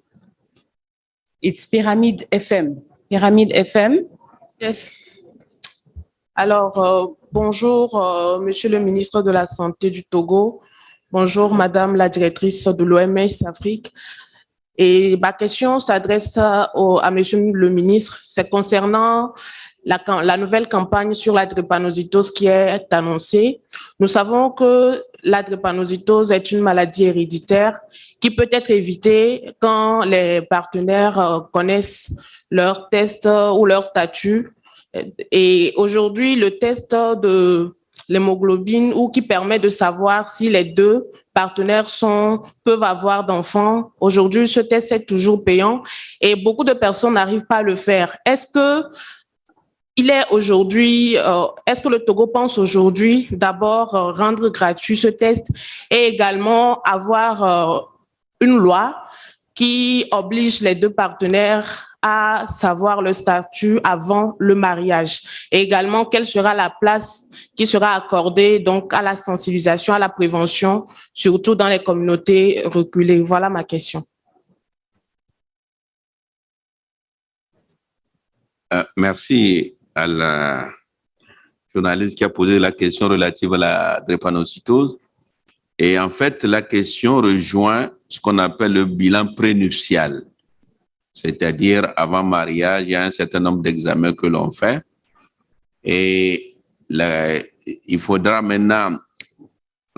It's Pyramid FM. Pyramid FM. Yes. Alors, bonjour, Monsieur le ministre de la Santé du Togo. Bonjour, Madame la directrice de l'OMS Afrique. Et ma question s'adresse à Monsieur le ministre. C'est concernant la nouvelle campagne sur la drépanocytose qui est annoncée. Nous savons que la drépanocytose est une maladie héréditaire qui peut être évitée quand les partenaires connaissent leur test ou leur statut. Et aujourd'hui, le test de l'hémoglobine, ou qui permet de savoir si les deux partenaires peuvent avoir d'enfants. Aujourd'hui, ce test est toujours payant et beaucoup de personnes n'arrivent pas à le faire. Est-ce que le Togo pense aujourd'hui d'abord rendre gratuit ce test et également avoir une loi qui oblige les deux partenaires à savoir le statut avant le mariage, et également quelle sera la place qui sera accordée donc à la sensibilisation, à la prévention, surtout dans les communautés reculées. Voilà ma question. Merci à la journaliste qui a posé la question relative à la drépanocytose. Et en fait, la question rejoint ce qu'on appelle le bilan prénuptial. C'est-à-dire, avant mariage, il y a un certain nombre d'examens que l'on fait. Et il faudra maintenant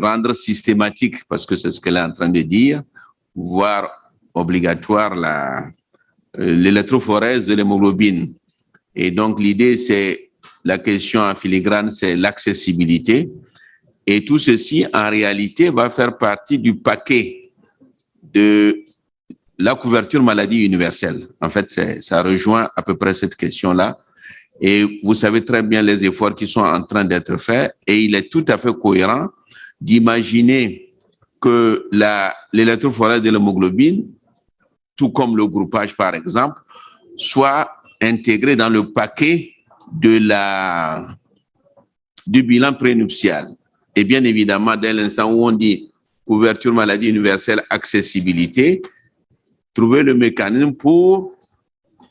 rendre systématique, parce que c'est ce qu'elle est en train de dire, voire obligatoire l'électrophorèse de l'hémoglobine. Et donc, l'idée, c'est la question en filigrane, c'est l'accessibilité. Et tout ceci, en réalité, va faire partie du paquet de la couverture maladie universelle. En fait, ça rejoint à peu près cette question-là. Et vous savez très bien les efforts qui sont en train d'être faits. Et il est tout à fait cohérent d'imaginer que l'électrophorèse de l'hémoglobine, tout comme le groupage par exemple, soit intégré dans le paquet du bilan prénuptial. Et bien évidemment, dès l'instant où on dit couverture maladie universelle, accessibilité, trouver le mécanisme pour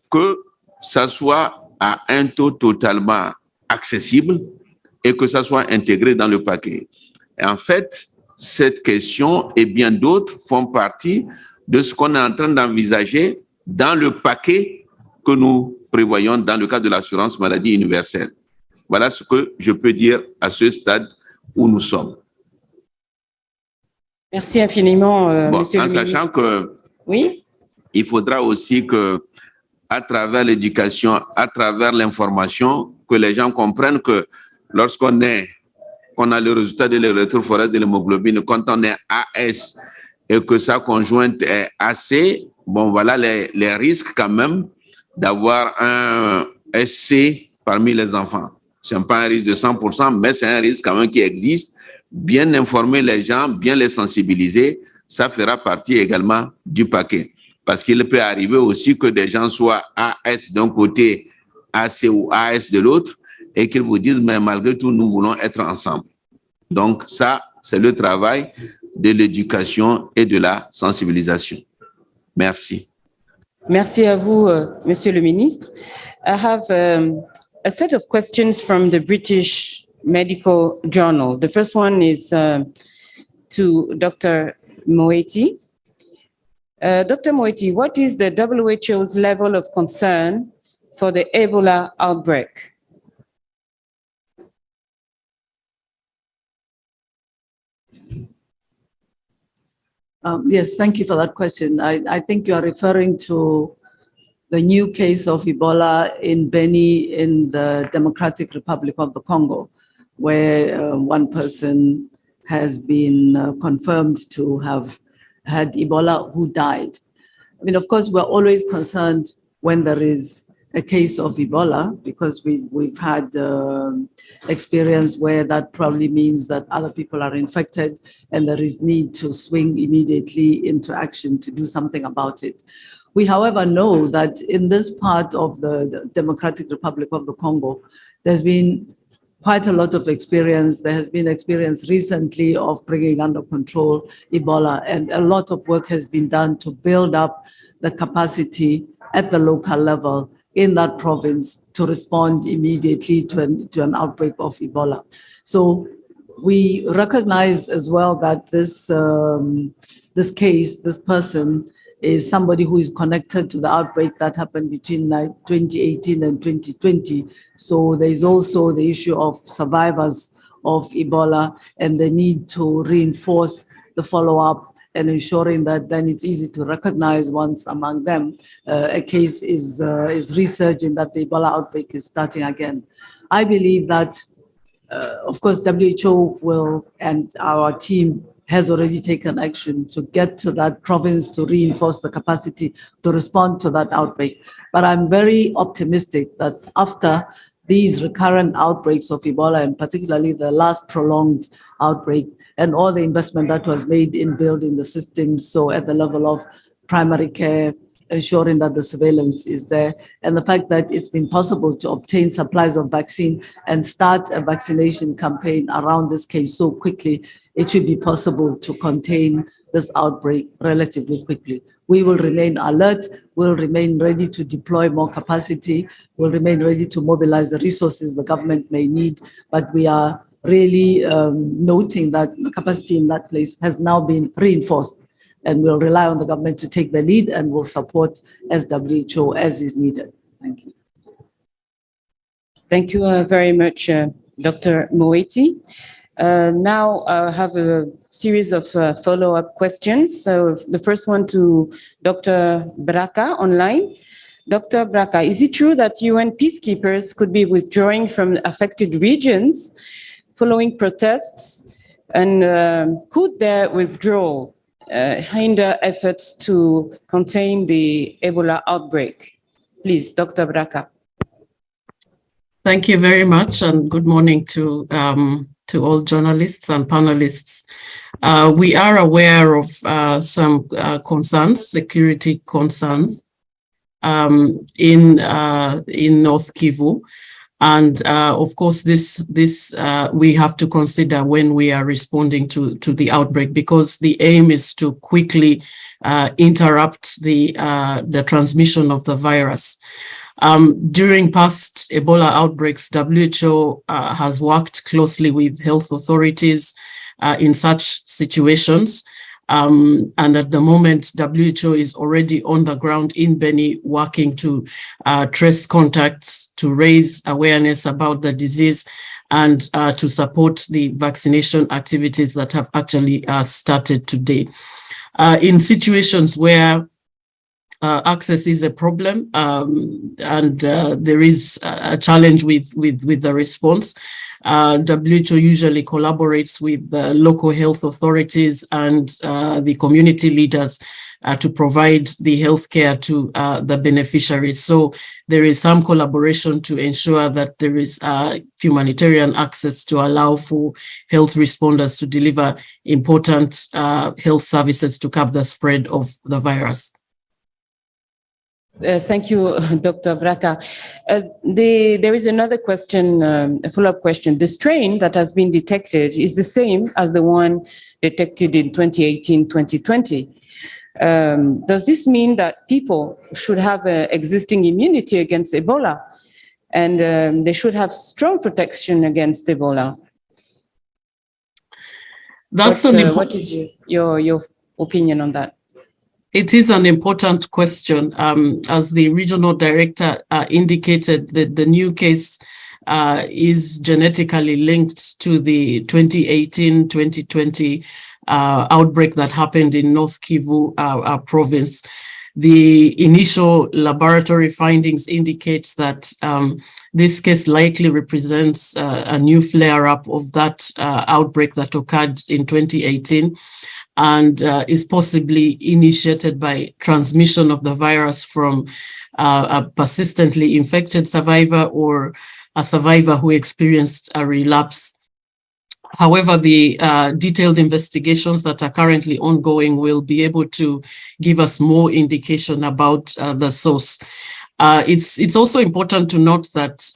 que ça soit à un taux totalement accessible et que ça soit intégré dans le paquet. Et en fait, cette question et bien d'autres font partie de ce qu'on est en train d'envisager dans le paquet que nous prévoyons dans le cadre de l'assurance maladie universelle. Voilà ce que je peux dire à ce stade où nous sommes. Merci infiniment, Monsieur le ministre. En sachant que oui, il faudra aussi que, à travers l'éducation, à travers l'information, que les gens comprennent que lorsqu'on est qu'on a le résultat de l'électrophorèse de l'hémoglobine, quand on est AS et que sa conjointe est AC, bon, voilà les risques quand même d'avoir un SC parmi les enfants. Ce n'est pas un risque de 100%, mais c'est un risque quand même qui existe. Bien informer les gens, bien les sensibiliser, ça fera partie également du paquet. Parce qu'il peut arriver aussi que des gens soient AS d'un côté, AC ou AS de l'autre, et qu'ils vous disent, mais malgré tout, nous voulons être ensemble. Donc ça, c'est le travail de l'éducation et de la sensibilisation. Merci. Merci à vous, Monsieur le Ministre. I have a set of questions from the British Medical Journal. The first one is to Dr. Moeti. Dr. Moeti, what is the WHO's level of concern for the Ebola outbreak? Yes, thank you for that question. I think you are referring to the new case of Ebola in Beni in the Democratic Republic of the Congo, where one person has been confirmed to have had Ebola who died. I mean, of course, we're always concerned when there is a case of Ebola, because we've had experience where that probably means that other people are infected and there is need to swing immediately into action to do something about it. We, however, know that in this part of the Democratic Republic of the Congo, there's been quite a lot of experience. There has been experience recently of bringing under control Ebola, and a lot of work has been done to build up the capacity at the local level in that province to respond immediately to an outbreak of Ebola. So we recognize as well that this person is somebody who is connected to the outbreak that happened between 2018 and 2020. So there is also the issue of survivors of Ebola and the need to reinforce the follow-up and ensuring that then it's easy to recognize once among them a case is resurging, that the Ebola outbreak is starting again. I believe that, of course, WHO will, and our team has already taken action to get to that province to reinforce the capacity to respond to that outbreak. But I'm very optimistic that after these recurrent outbreaks of Ebola, and particularly the last prolonged outbreak, and all the investment that was made in building the system, so at the level of primary care, ensuring that the surveillance is there, and the fact that it's been possible to obtain supplies of vaccine and start a vaccination campaign around this case so quickly, it should be possible to contain this outbreak relatively quickly. We will remain alert, we'll remain ready to deploy more capacity, we'll remain ready to mobilize the resources the government may need, but we are really noting that the capacity in that place has now been reinforced, and we'll rely on the government to take the lead and will support as WHO as is needed. Thank you. Thank you very much, Dr. Moeti. Now I have a series of follow-up questions. So the first one to Dr. Braka online. Dr. Braka, is it true that UN peacekeepers could be withdrawing from affected regions following protests, and could their withdrawal hinder efforts to contain the Ebola outbreak? Please, Dr. Braka. Thank you very much, and good morning to all journalists and panelists. We are aware of some concerns, security concerns, in North Kivu. And of course, this we have to consider when we are responding to the outbreak, because the aim is to quickly interrupt the transmission of the virus. During past Ebola outbreaks, WHO has worked closely with health authorities in such situations. And at the moment, WHO is already on the ground in Beni working to trace contacts, to raise awareness about the disease, and to support the vaccination activities that have actually started today. In situations where access is a problem, and there is a challenge with the response. WHO usually collaborates with the local health authorities and the community leaders to provide the healthcare to the beneficiaries. So there is some collaboration to ensure that there is humanitarian access to allow for health responders to deliver important health services to curb the spread of the virus. Thank you, Dr. Braca. There is another question, a follow-up question. The strain that has been detected is the same as the one detected in 2018-2020. Does this mean that people should have existing immunity against Ebola, and they should have strong protection against Ebola? What is your opinion on that? It is an important question. As the regional director indicated, that the new case is genetically linked to the 2018-2020 outbreak that happened in North Kivu province. The initial laboratory findings indicates that this case likely represents a new flare-up of that outbreak that occurred in 2018 and is possibly initiated by transmission of the virus from a persistently infected survivor or a survivor who experienced a relapse. However, the detailed investigations that are currently ongoing will be able to give us more indication about the source. It's also important to note that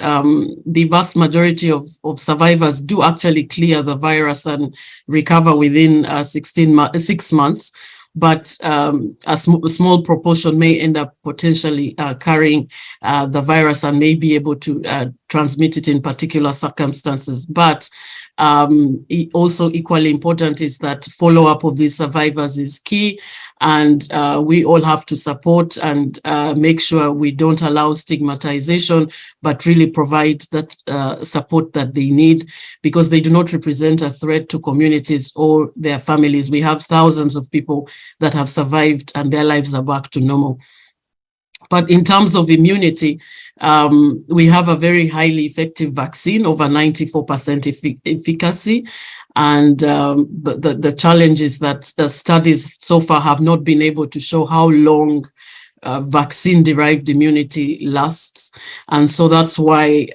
the vast majority of survivors do actually clear the virus and recover within 6 months, but a small proportion may end up potentially carrying the virus and may be able to transmit it in particular circumstances. But also equally important is that follow-up of these survivors is key, and we all have to support and make sure we don't allow stigmatization, but really provide that support that they need, because they do not represent a threat to communities or their families. We have thousands of people that have survived and their lives are back to normal. But in terms of immunity, we have a very highly effective vaccine, over 94% efficacy. And the challenge is that the studies so far have not been able to show how long vaccine-derived immunity lasts. And so that's why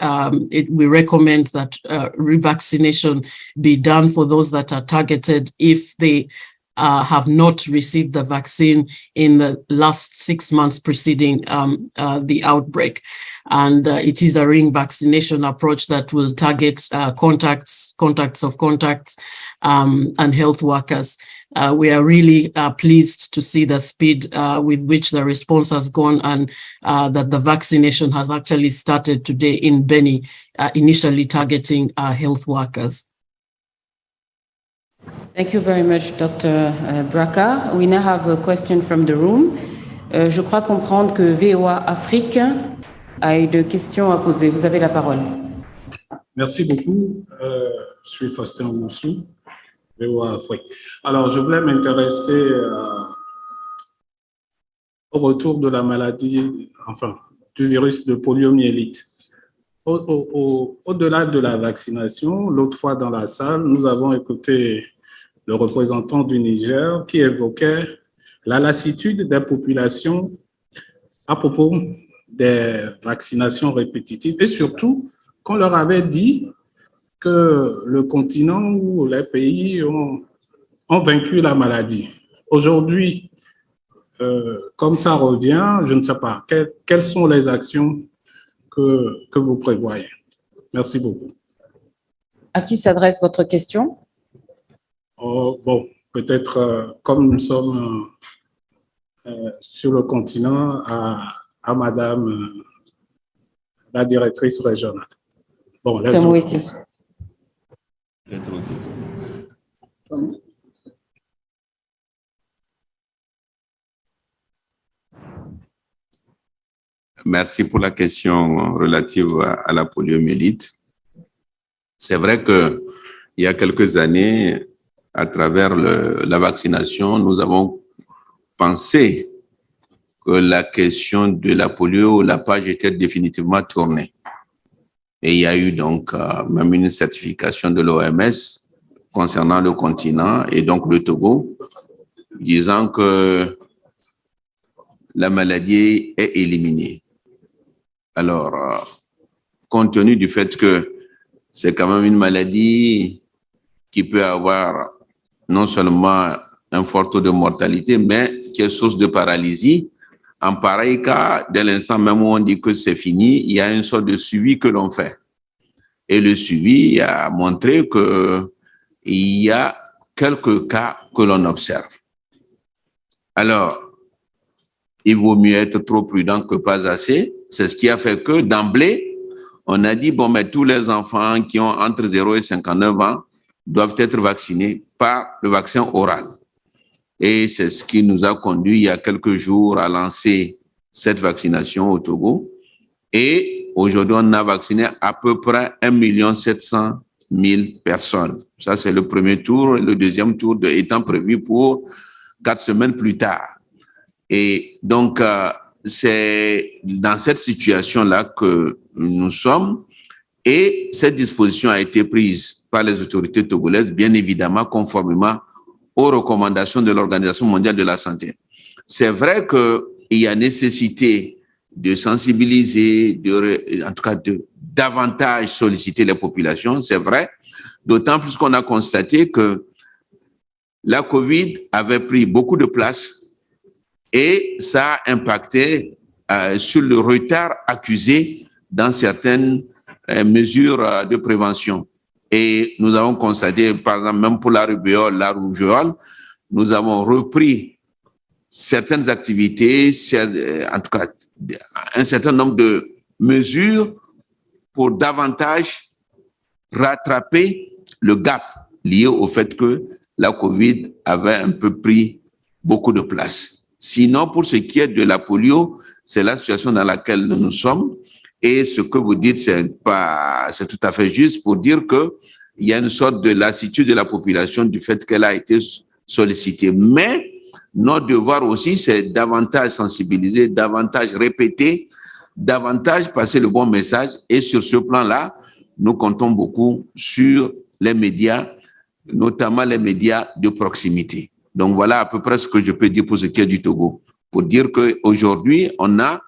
we recommend that revaccination be done for those that are targeted if they have not received the vaccine in the last 6 months preceding the outbreak. And it is a ring vaccination approach that will target contacts of contacts, and health workers. We are really pleased to see the speed with which the response has gone, and that the vaccination has actually started today in Beni, initially targeting health workers. Thank you very much, Dr. Braca. We now have a question from the room. Je crois comprendre que VOA Afrique a une question à poser. Vous avez la parole. Merci beaucoup. Je suis Faustin Moussou, VOA Afrique. Alors, je voulais m'intéresser au retour de la maladie, enfin, du virus de poliomyélite. Au-delà de la vaccination, l'autre fois dans la salle, nous avons écouté le représentant du Niger qui évoquait la lassitude des populations à propos des vaccinations répétitives, et surtout qu'on leur avait dit que le continent ou les pays ont vaincu la maladie. Aujourd'hui, comme ça revient, je ne sais pas, quelles sont les actions que vous prévoyez? Merci beaucoup. À qui s'adresse votre question? Bon, peut-être comme nous sommes sur le continent, à Madame la directrice régionale. Bon, Merci pour la question relative à la poliomyélite. C'est vrai qu'il y a quelques années, à travers la vaccination, nous avons pensé que la question de la polio, la page était définitivement tournée. Et il y a eu donc même une certification de l'OMS concernant le continent et donc le Togo, disant que la maladie est éliminée. Alors, compte tenu du fait que c'est quand même une maladie qui peut avoir non seulement un fort taux de mortalité, mais qui est source de paralysie. En pareil cas, dès l'instant même où on dit que c'est fini, il y a une sorte de suivi que l'on fait. Et le suivi a montré qu'il y a quelques cas que l'on observe. Alors, il vaut mieux être trop prudent que pas assez. C'est ce qui a fait que d'emblée, on a dit, bon, mais tous les enfants qui ont entre 0 et 59 ans doivent être vaccinés par le vaccin oral. Et c'est ce qui nous a conduit il y a quelques jours à lancer cette vaccination au Togo. Et aujourd'hui, on a vacciné à peu près 1 700 000 personnes. Ça, c'est le premier tour. Le deuxième tour étant prévu pour 4 semaines plus tard. Et donc, c'est dans cette situation-là que nous sommes. Et cette disposition a été prise par les autorités togolaises, bien évidemment, conformément aux recommandations de l'Organisation mondiale de la santé. C'est vrai qu'il y a nécessité de sensibiliser, en tout cas de davantage solliciter les populations, c'est vrai, d'autant plus qu'on a constaté que la COVID avait pris beaucoup de place et ça a impacté sur le retard accusé dans certaines mesures de prévention. Et nous avons constaté, par exemple, même pour la rubéole, la rougeole, nous avons repris certaines activités, en tout cas un certain nombre de mesures pour davantage rattraper le gap lié au fait que la COVID avait un peu pris beaucoup de place. Sinon, pour ce qui est de la polio, c'est la situation dans laquelle nous sommes. Et ce que vous dites, c'est tout à fait juste pour dire qu'il y a une sorte de lassitude de la population du fait qu'elle a été sollicitée. Mais notre devoir aussi, c'est davantage sensibiliser, davantage répéter, davantage passer le bon message. Et sur ce plan-là, nous comptons beaucoup sur les médias, notamment les médias de proximité. Donc voilà à peu près ce que je peux dire pour ce qui est du Togo. Pour dire qu'aujourd'hui, on a,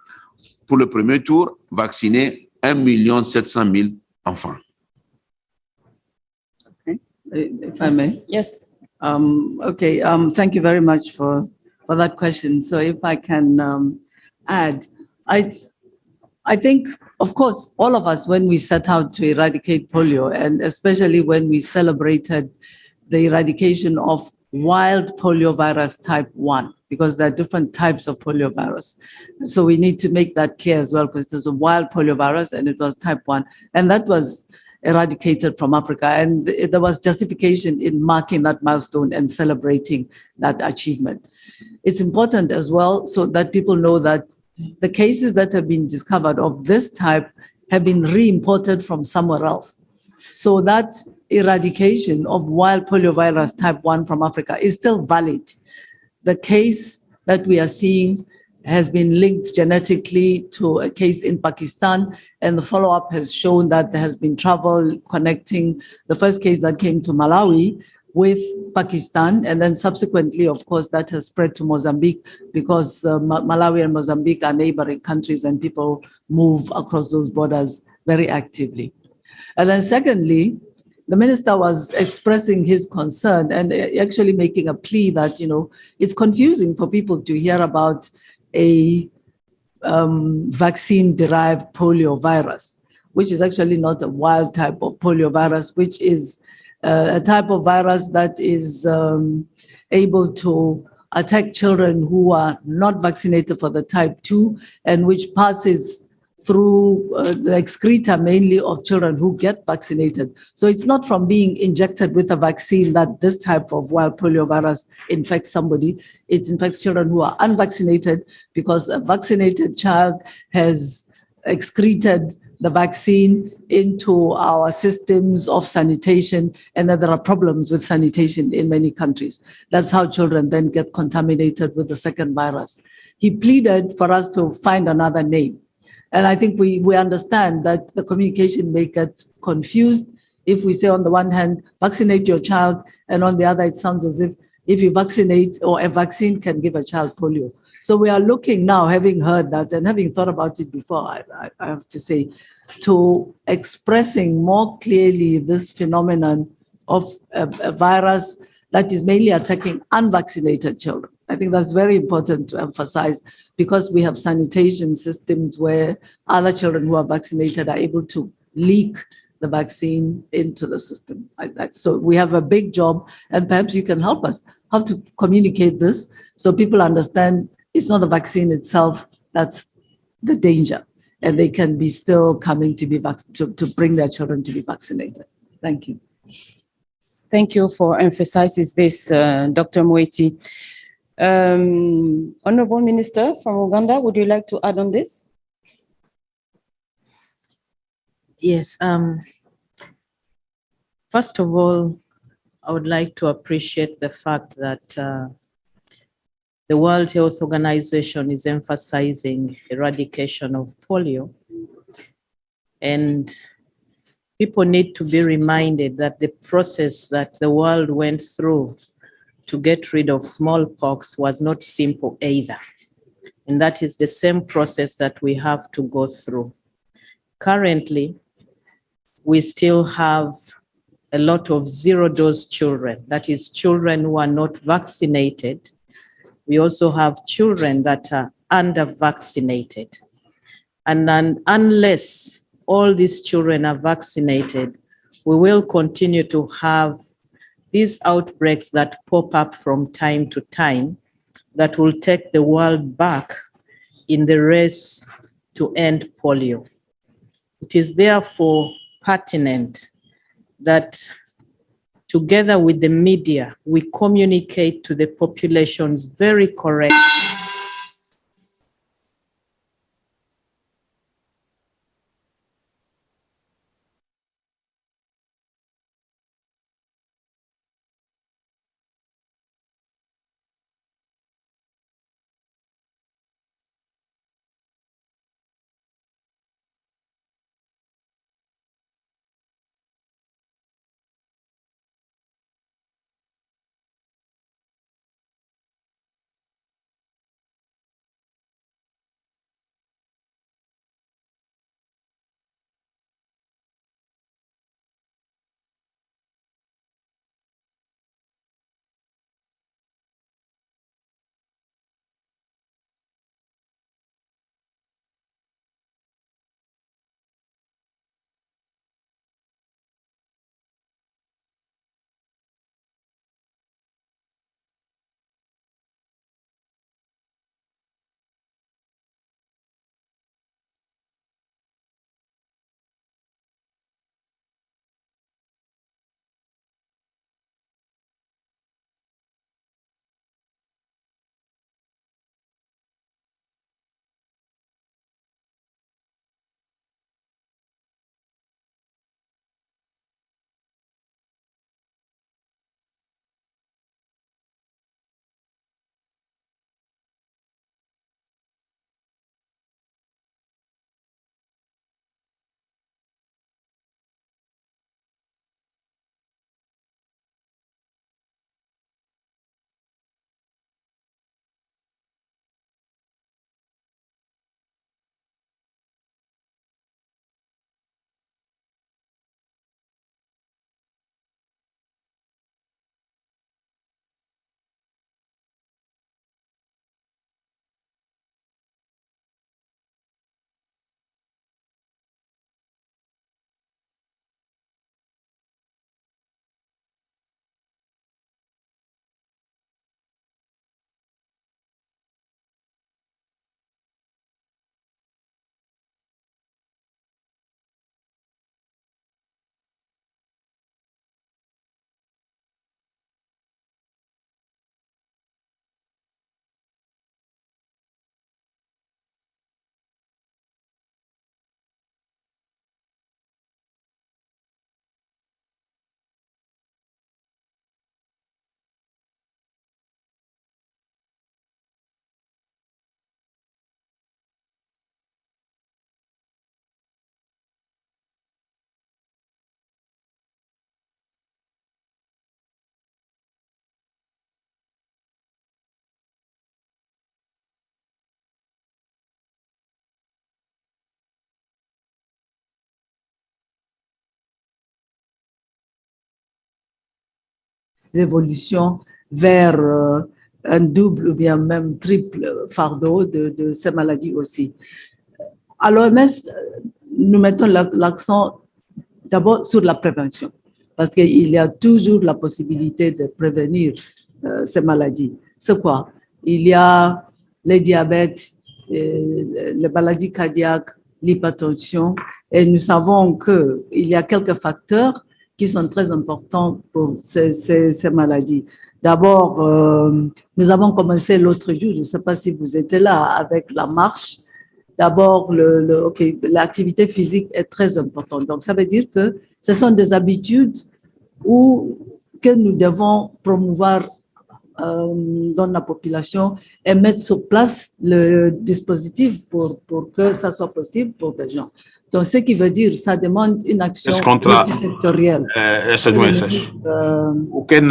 pour le premier tour, vacciné 1 700 000 enfants. Okay, if I may. Yes. Okay, thank you very much for that question. So if I can add, I think, of course, all of us, when we set out to eradicate polio, and especially when we celebrated the eradication of wild poliovirus type 1, because there are different types of poliovirus. So we need to make that clear as well, because there's a wild poliovirus and it was type 1, and that was eradicated from Africa. And there was justification in marking that milestone and celebrating that achievement. It's important as well so that people know that the cases that have been discovered of this type have been re-imported from somewhere else. So that eradication of wild poliovirus type 1 from Africa is still valid. The case that we are seeing has been linked genetically to a case in Pakistan, and the follow-up has shown that there has been travel connecting the first case that came to Malawi with Pakistan, and then subsequently, of course, that has spread to Mozambique because Malawi and Mozambique are neighboring countries and people move across those borders very actively. And then secondly, the minister was expressing his concern and actually making a plea that, it's confusing for people to hear about a vaccine-derived poliovirus, which is actually not a wild type of poliovirus, which is a type of virus that is able to attack children who are not vaccinated for the type 2 and which passes through the excreta mainly of children who get vaccinated. So it's not from being injected with a vaccine that this type of wild poliovirus infects somebody. It infects children who are unvaccinated because a vaccinated child has excreted the vaccine into our systems of sanitation, and that there are problems with sanitation in many countries. That's how children then get contaminated with the second virus. He pleaded for us to find another name. And I think we understand that the communication may get confused if we say on the one hand, vaccinate your child, and on the other, it sounds as if you vaccinate or a vaccine can give a child polio. So we are looking now, having heard that and having thought about it before, I have to say, to expressing more clearly this phenomenon of a virus that is mainly attacking unvaccinated children. I think that's very important to emphasize, because we have sanitation systems where other children who are vaccinated are able to leak the vaccine into the system like that. So we have a big job, and perhaps you can help us how to communicate this so people understand it's not the vaccine itself that's the danger, and they can be still coming to be to bring their children to be vaccinated. Thank you. Thank you for emphasizing this, Dr. Mweti. Honorable Minister from Uganda, would you like to add on this? Yes. First of all, I would like to appreciate the fact that the World Health Organization is emphasizing eradication of polio. And people need to be reminded that the process that the world went through to get rid of smallpox was not simple either. And that is the same process that we have to go through. Currently, we still have a lot of zero-dose children, that is children who are not vaccinated. We also have children that are under-vaccinated. And then unless all these children are vaccinated, we will continue to have these outbreaks that pop up from time to time that will take the world back in the race to end polio. It is therefore pertinent that together with the media, we communicate to the populations very correctly l'évolution vers un double ou bien même triple fardeau de ces maladies aussi. À l'OMS, nous mettons l'accent d'abord sur la prévention, parce qu'il y a toujours la possibilité de prévenir ces maladies. C'est quoi? Il y a le diabète, les maladies cardiaques, l'hypertension, et nous savons qu'il y a quelques facteurs qui sont très importants pour ces maladies. D'abord, nous avons commencé l'autre jour, je ne sais pas si vous étiez là, avec la marche. D'abord, l'activité physique est très importante. Donc, ça veut dire que ce sont des habitudes que nous devons promouvoir dans la population et mettre sur place le dispositif pour que ça soit possible pour des gens. Donc, ce qui veut dire, ça demande une action multisectorielle. OK.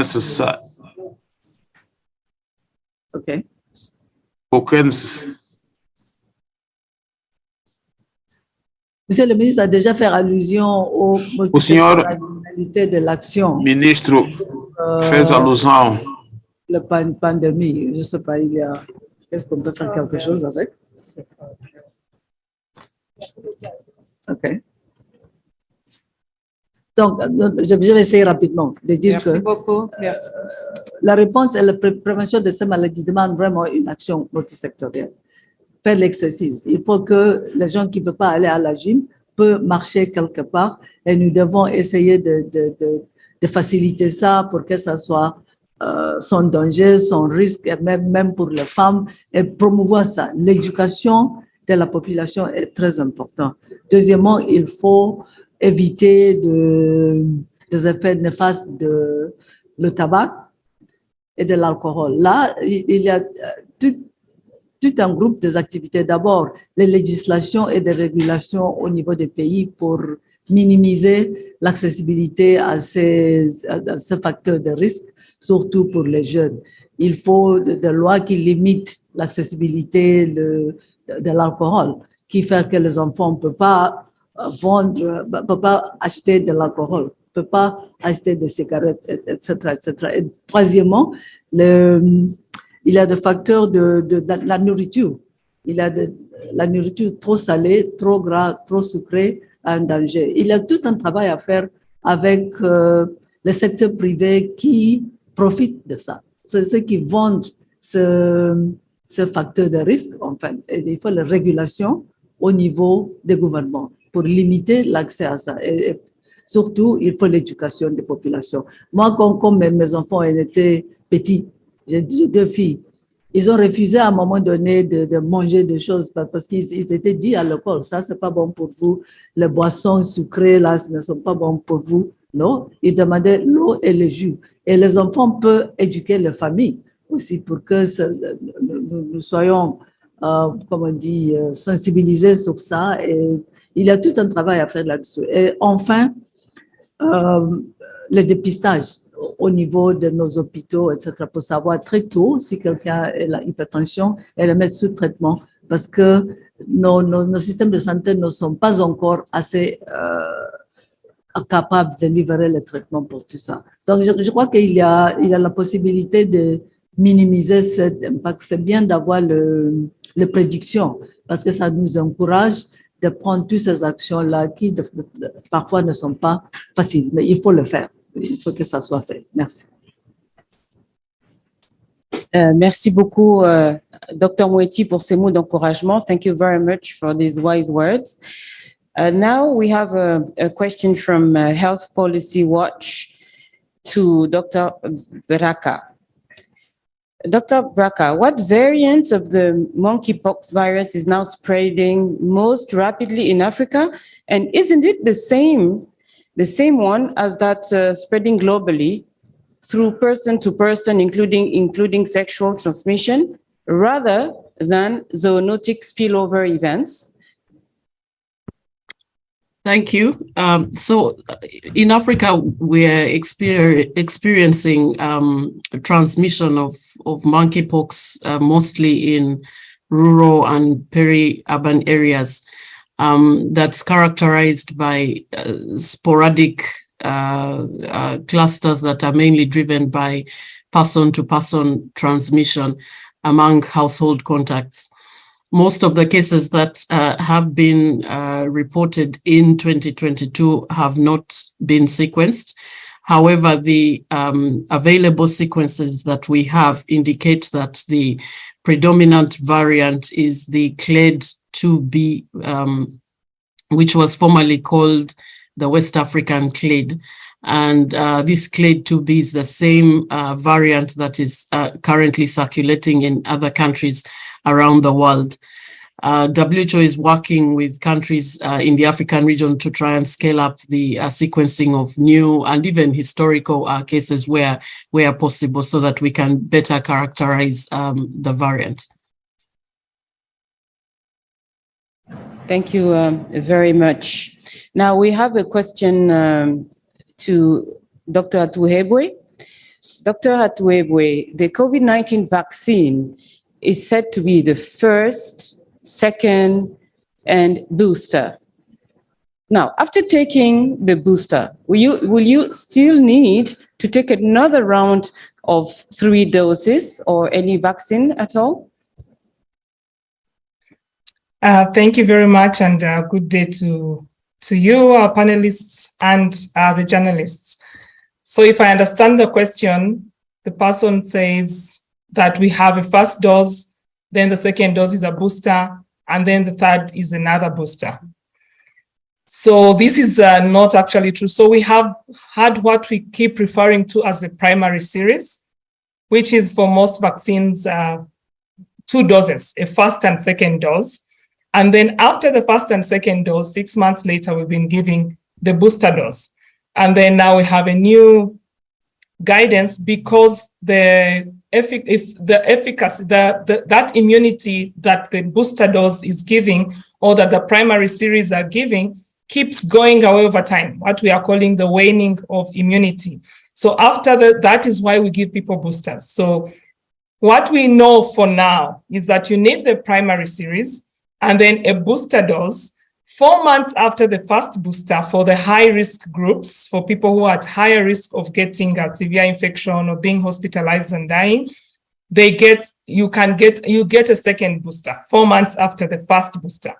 Monsieur le ministre a déjà fait allusion aux multisectorialité de l'action. Ministre, fais allusion. La pandémie, je ne sais pas, est-ce qu'on peut faire quelque chose avec? OK. Donc, je vais essayer rapidement de dire Merci beaucoup. Merci. La réponse et la prévention de ces maladies demandent vraiment une action multisectorielle. Faire l'exercice. Il faut que les gens qui ne peuvent pas aller à la gym peuvent marcher quelque part et nous devons essayer de faciliter ça pour que ça soit sans danger, sans risque, et même pour les femmes, et promouvoir ça. L'éducation de la population est très importante. Deuxièmement, il faut éviter des effets néfastes de le tabac et de l'alcool. Là, il y a tout un groupe des activités. D'abord, les législations et des régulations au niveau des pays pour minimiser l'accessibilité à ces facteurs de risque, surtout pour les jeunes. Il faut des lois qui limitent l'accessibilité de l'alcool, qui fait que les enfants ne peuvent pas vendre, ne peuvent pas acheter de l'alcool, ne peuvent pas acheter des cigarettes, etc., etc. Et troisièmement, il y a des facteurs de la nourriture. Il y a la nourriture trop salée, trop gras, trop sucrée, un danger. Il y a tout un travail à faire avec le secteur privé qui profite de ça. C'est ceux qui vendent ce facteur de risque, enfin. Et il faut la régulation au niveau des gouvernements pour limiter l'accès à ça. Et surtout, il faut l'éducation des populations. Moi, quand mes enfants étaient petits, j'ai 2 filles. Ils ont refusé à un moment donné de manger des choses parce qu'ils étaient dit à l'école, ça, c'est pas bon pour vous. Les boissons sucrées, là, ne sont pas bons pour vous. Non, ils demandaient l'eau et le jus. Et les enfants peuvent éduquer les familles aussi pour que nous soyons, comme on dit, sensibilisés sur ça. Et il y a tout un travail à faire là-dessus. Et enfin, le dépistage au niveau de nos hôpitaux, etc., pour savoir très tôt si quelqu'un a l'hypertension et le mettre sous traitement, parce que nos systèmes de santé ne sont pas encore assez capables de livrer le traitement pour tout ça. Donc, je crois qu'il y a la possibilité de minimiser cet impact. C'est bien d'avoir les prédictions, parce que ça nous encourage de prendre toutes ces actions-là qui parfois ne sont pas faciles, mais il faut le faire. Il faut que ça soit fait. Merci. Merci beaucoup, Dr. Moeti, pour ces mots d'encouragement. Thank you very much for these wise words. Now we have a question from Health Policy Watch to Dr. Braka. Dr. Braka, what variant of the monkeypox virus is now spreading most rapidly in Africa? And isn't it the same one as that spreading globally through person to person, including sexual transmission, rather than zoonotic spillover events? Thank you. So in Africa, we are experiencing transmission of monkeypox mostly in rural and peri-urban areas. That's characterized by sporadic clusters that are mainly driven by person-to-person transmission among household contacts. Most of the cases that have been reported in 2022 have not been sequenced. However, the available sequences that we have indicate that the predominant variant is the clade 2B, which was formerly called the West African clade. And this clade 2B is the same variant that is currently circulating in other countries around the world. WHO is working with countries in the African region to try and scale up the sequencing of new and even historical cases where possible, so that we can better characterize the variant. Thank you very much. Now we have a question to Dr. Atuebwe. Dr. Atuebwe, the COVID-19 vaccine is said to be the first, second, and booster. Now, after taking the booster, will you still need to take another round of 3 doses or any vaccine at all? Thank you very much, and good day to you, our panelists, and the journalists. So if I understand the question, the person says that we have a first dose, then the second dose is a booster, and then the third is another booster. So this is not actually true. So we have had what we keep referring to as the primary series, which is for most vaccines, 2 doses, a first and second dose. And then after the first and second dose, 6 months later, we've been giving the booster dose. And then now we have a new guidance because the efficacy, that immunity that the booster dose is giving, or that the primary series are giving, keeps going away over time, what we are calling the waning of immunity. So after that is why we give people boosters. So what we know for now is that you need the primary series and then a booster dose 4 months after the first booster for the high-risk groups, for people who are at higher risk of getting a severe infection or being hospitalized and dying. You get a second booster 4 months after the first booster.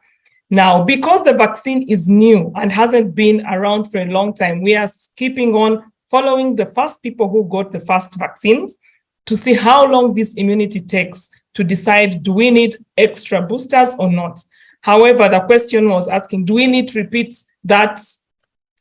Now, because the vaccine is new and hasn't been around for a long time, we are keeping on following the first people who got the first vaccines to see how long this immunity takes to decide, do we need extra boosters or not? However, the question was asking, do we need to repeat that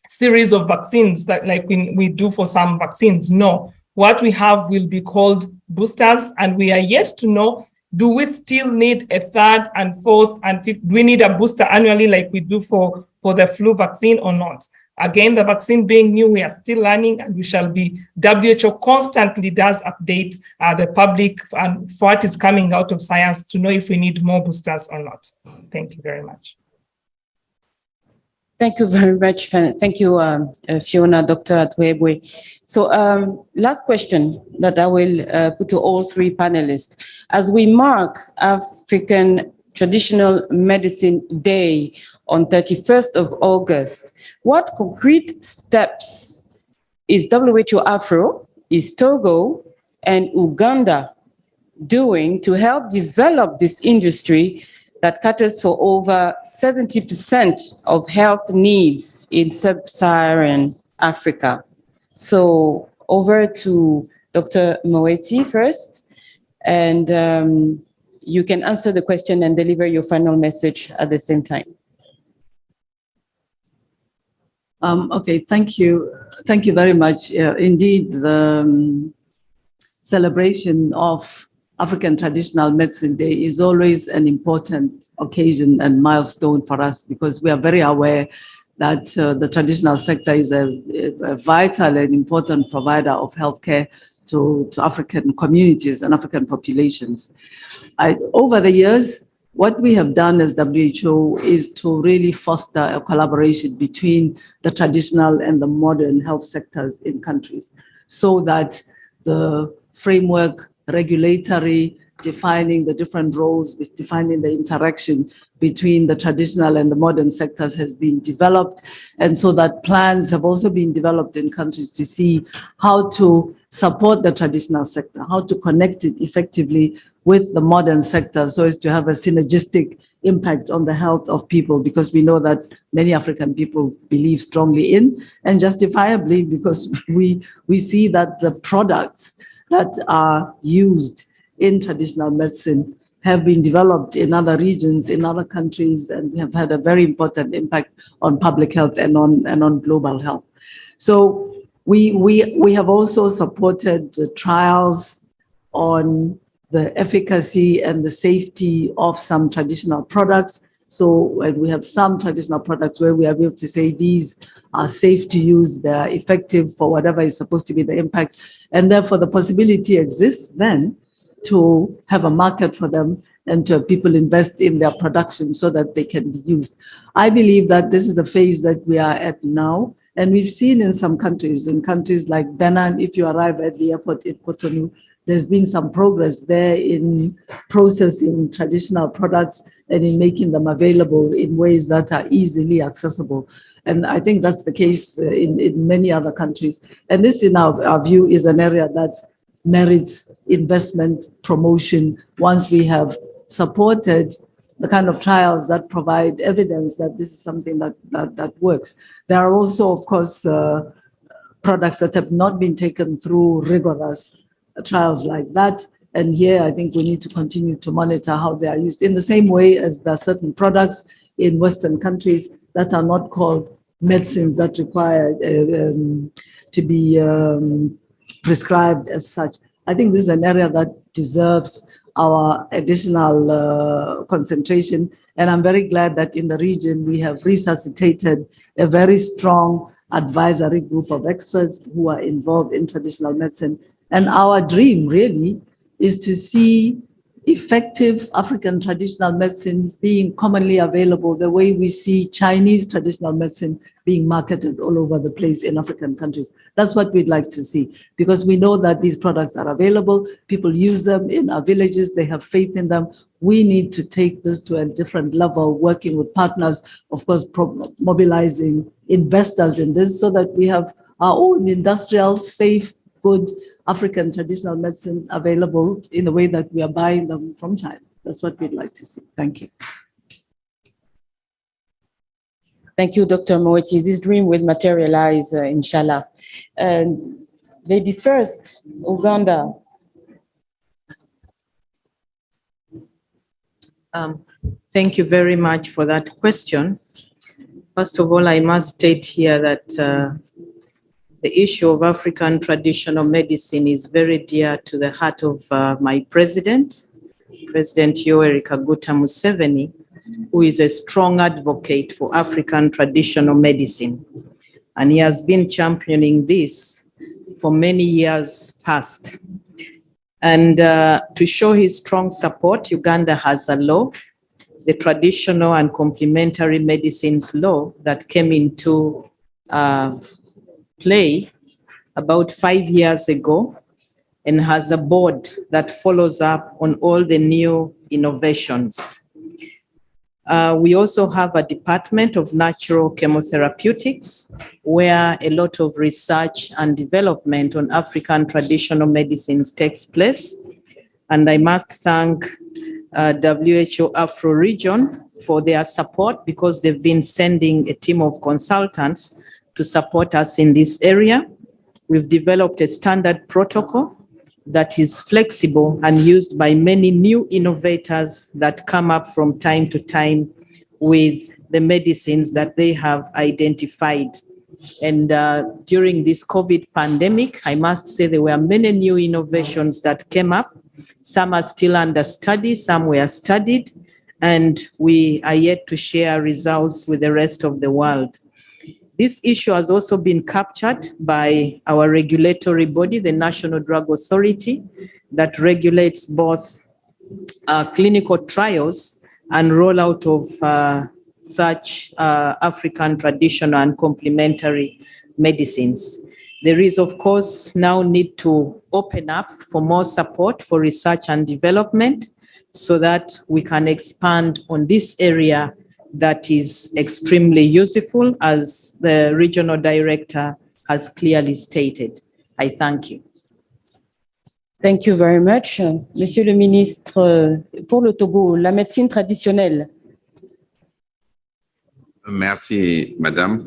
series of vaccines that like we do for some vaccines? No. What we have will be called boosters, and we are yet to know, do we still need a third and fourth and fifth? Do we need a booster annually like we do for the flu vaccine or not? Again, the vaccine being new, we are still learning, and we shall be, WHO constantly does update the public and what is coming out of science to know if we need more boosters or not. Thank you very much. Thank you very much. Thank you, Fiona, Dr. Atuebwe. So last question that I will put to all 3 panelists. As we mark African Traditional Medicine Day on 31st of August, what concrete steps is WHO Afro, is Togo, and Uganda doing to help develop this industry that caters for over 70% of health needs in sub-Saharan Africa? So over to Dr. Moeti first, and you can answer the question and deliver your final message at the same time. Okay, thank you. Thank you very much. Indeed, the celebration of African Traditional Medicine Day is always an important occasion and milestone for us, because we are very aware that the traditional sector is a vital and important provider of healthcare to African communities and African populations. Over the years, what we have done as WHO is to really foster a collaboration between the traditional and the modern health sectors in countries, so that the framework, regulatory, defining the different roles, with defining the interaction between the traditional and the modern sectors has been developed. And so that plans have also been developed in countries to see how to support the traditional sector, how to connect it effectively with the modern sector so as to have a synergistic impact on the health of people, because we know that many African people believe strongly in, and justifiably, because we see that the products that are used in traditional medicine have been developed in other regions, in other countries, and have had a very important impact on public health and on global health. So we have also supported trials on the efficacy and the safety of some traditional products. So and we have some traditional products where we are able to say these are safe to use, they are effective for whatever is supposed to be the impact, and therefore the possibility exists then to have a market for them and to have people invest in their production so that they can be used. I believe that this is the phase that we are at now, and we've seen in some countries, like Benin, if you arrive at the airport in Cotonou, there's been some progress there in processing traditional products and in making them available in ways that are easily accessible. And I think that's the case in many other countries. And this, in our view, is an area that merits investment promotion once we have supported the kind of trials that provide evidence that this is something that works. There are also, of course, products that have not been taken through rigorous trials like that. And here, I think we need to continue to monitor how they are used in the same way as there are certain products in Western countries that are not called medicines that require to be prescribed as such. I think this is an area that deserves our additional concentration. And I'm very glad that in the region, we have resuscitated a very strong advisory group of experts who are involved in traditional medicine. And our dream really is to see effective African traditional medicine being commonly available the way we see Chinese traditional medicine being marketed all over the place in African countries. That's what we'd like to see, because we know that these products are available. People use them in our villages. They have faith in them. We need to take this to a different level, working with partners, of course, mobilizing investors in this so that we have our own industrial, safe, good African traditional medicine available in the way that we are buying them from China. That's what we'd like to see. Thank you. Thank you, Dr. Moeti. This dream will materialize, inshallah. Ladies first, Uganda. Thank you very much for that question. First of all, I must state here that the issue of African traditional medicine is very dear to the heart of my president, President Yoweri Kaguta Museveni, who is a strong advocate for African traditional medicine. And he has been championing this for many years past. And to show his strong support, Uganda has a law, the Traditional and Complementary Medicines Law, that came into play about 5 years ago, and has a board that follows up on all the new innovations. We also have a department of natural chemotherapeutics, where a lot of research and development on African traditional medicines takes place. And I must thank WHO Afro Region for their support, because they've been sending a team of consultants to support us in this area. We've developed a standard protocol that is flexible and used by many new innovators that come up from time to time with the medicines that they have identified. And during this COVID pandemic, I must say there were many new innovations that came up. Some are still under study, some were studied, and we are yet to share results with the rest of the world. This issue has also been captured by our regulatory body, the National Drug Authority, that regulates both clinical trials and rollout of such African traditional and complementary medicines. There is, of course, now need to open up for more support for research and development so that we can expand on this area that is extremely useful, as the regional director has clearly stated. I thank you. Thank you very much. Monsieur le ministre, pour le Togo, la médecine traditionnelle. Merci, madame.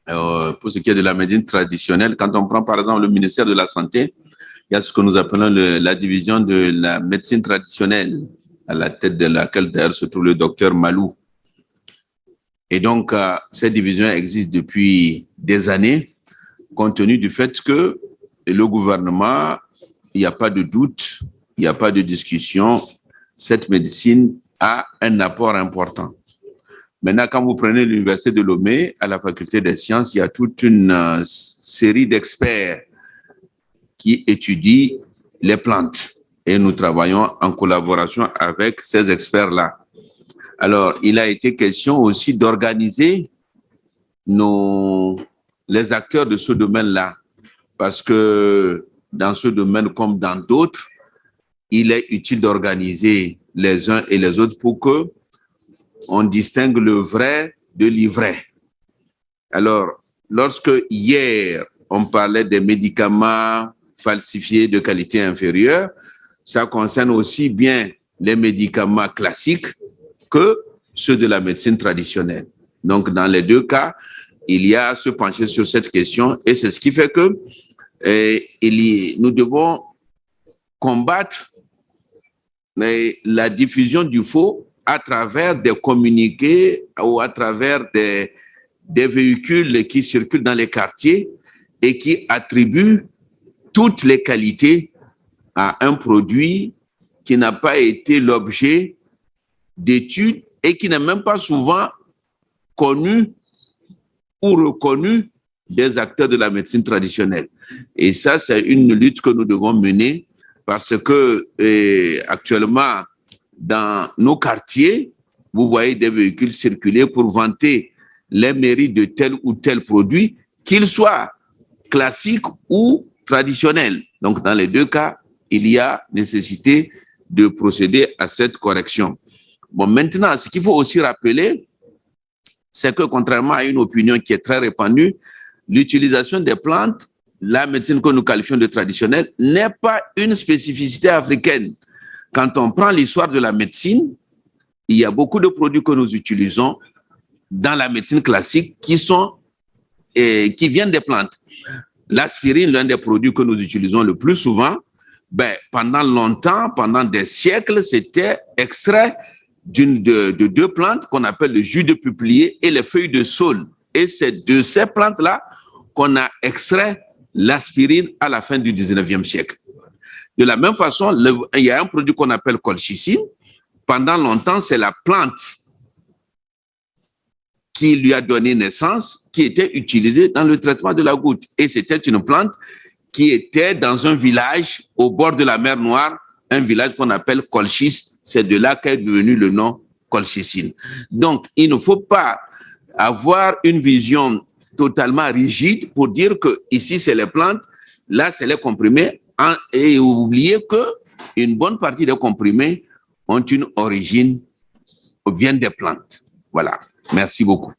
Pour ce qui est de la médecine traditionnelle, quand on prend par exemple le ministère de la Santé, il y a ce que nous appelons la division de la médecine traditionnelle, à la tête de laquelle d'ailleurs se trouve le docteur Malou. Et donc, cette division existe depuis des années, compte tenu du fait que le gouvernement, il n'y a pas de doute, il n'y a pas de discussion, cette médecine a un apport important. Maintenant, quand vous prenez l'Université de Lomé, à la Faculté des sciences, il y a toute une série d'experts qui étudient les plantes. Et nous travaillons en collaboration avec ces experts-là. Alors, il a été question aussi d'organiser les acteurs de ce domaine-là. Parce que dans ce domaine, comme dans d'autres, il est utile d'organiser les uns et les autres pour que on distingue le vrai de l'ivraie. Alors, lorsque hier, on parlait des médicaments falsifiés de qualité inférieure, ça concerne aussi bien les médicaments classiques que ceux de la médecine traditionnelle. Donc, dans les deux cas, il y a à se pencher sur cette question et c'est ce qui fait que nous devons combattre la diffusion du faux à travers des communiqués ou à travers des véhicules qui circulent dans les quartiers et qui attribuent toutes les qualités à un produit qui n'a pas été l'objet d'études et qui n'est même pas souvent connu ou reconnu des acteurs de la médecine traditionnelle. Et ça, c'est une lutte que nous devons mener parce que actuellement, dans nos quartiers, vous voyez des véhicules circuler pour vanter les mérites de tel ou tel produit, qu'il soit classique ou traditionnel. Donc, dans les deux cas, il y a nécessité de procéder à cette correction. Bon, maintenant, ce qu'il faut aussi rappeler, c'est que contrairement à une opinion qui est très répandue, l'utilisation des plantes, la médecine que nous qualifions de traditionnelle, n'est pas une spécificité africaine. Quand on prend l'histoire de la médecine, il y a beaucoup de produits que nous utilisons dans la médecine classique qui viennent des plantes. L'aspirine, l'un des produits que nous utilisons le plus souvent, pendant longtemps, pendant des siècles, c'était extrait de deux plantes qu'on appelle le jus de peuplier et les feuilles de saule. Et c'est de ces plantes-là qu'on a extrait l'aspirine à la fin du 19e siècle. De la même façon, il y a un produit qu'on appelle colchicine. Pendant longtemps, c'est la plante qui lui a donné naissance, qui était utilisée dans le traitement de la goutte. Et c'était une plante qui était dans un village au bord de la mer Noire, un village qu'on appelle Colchis. C'est de là qu'est devenu le nom colchicine. Donc, il ne faut pas avoir une vision totalement rigide pour dire que ici, c'est les plantes, là, c'est les comprimés, et oublier qu'une bonne partie des comprimés ont une origine, viennent des plantes. Voilà. Merci beaucoup.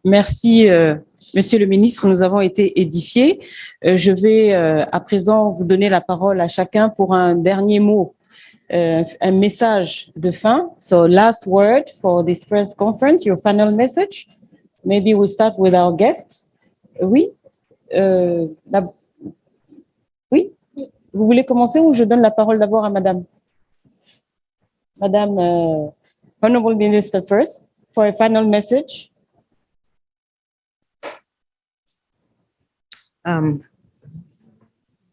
Merci, Monsieur le ministre. Nous avons été édifiés. Je vais à présent vous donner la parole à chacun pour un dernier mot, un message de fin. So, last word for this press conference, your final message. Maybe we'll start with our guests. Oui. Oui. Vous voulez commencer ou je donne la parole d'abord à Madame? Madame, Honorable Minister first, for a final message.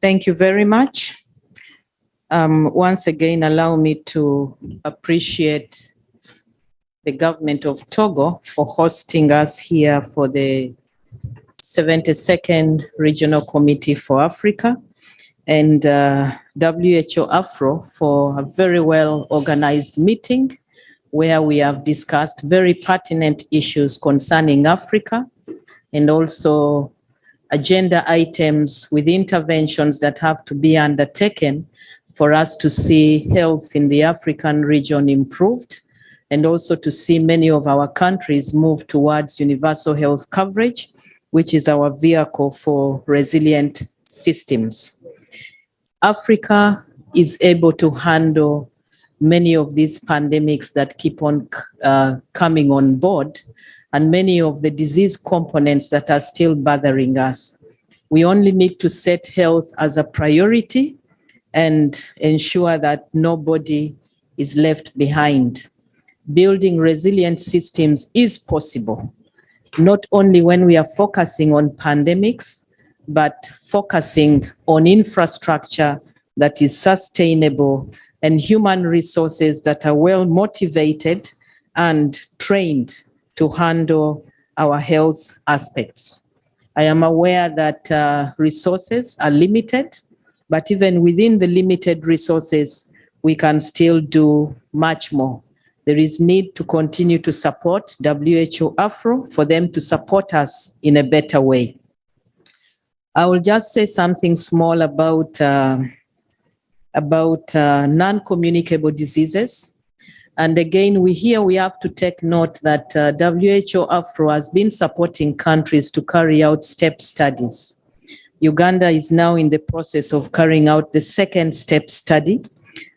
Thank you very much. Once again, allow me to appreciate the government of Togo for hosting us here for the 72nd Regional Committee for Africa, and WHO Afro for a very well organized meeting where we have discussed very pertinent issues concerning Africa and also agenda items with interventions that have to be undertaken for us to see health in the African region improved, and also to see many of our countries move towards universal health coverage, which is our vehicle for resilient systems. Africa is able to handle many of these pandemics that keep on coming on board, and many of the disease components that are still bothering us. We only need to set health as a priority and ensure that nobody is left behind. Building resilient systems is possible, not only when we are focusing on pandemics, but focusing on infrastructure that is sustainable and human resources that are well motivated and trained to handle our health aspects. I am aware that resources are limited, but even within the limited resources, we can still do much more. There is need to continue to support WHO Afro for them to support us in a better way. I will just say something small about non-communicable diseases. And again, we have to take note that WHO Afro has been supporting countries to carry out STEP studies. Uganda is now in the process of carrying out the second STEP study.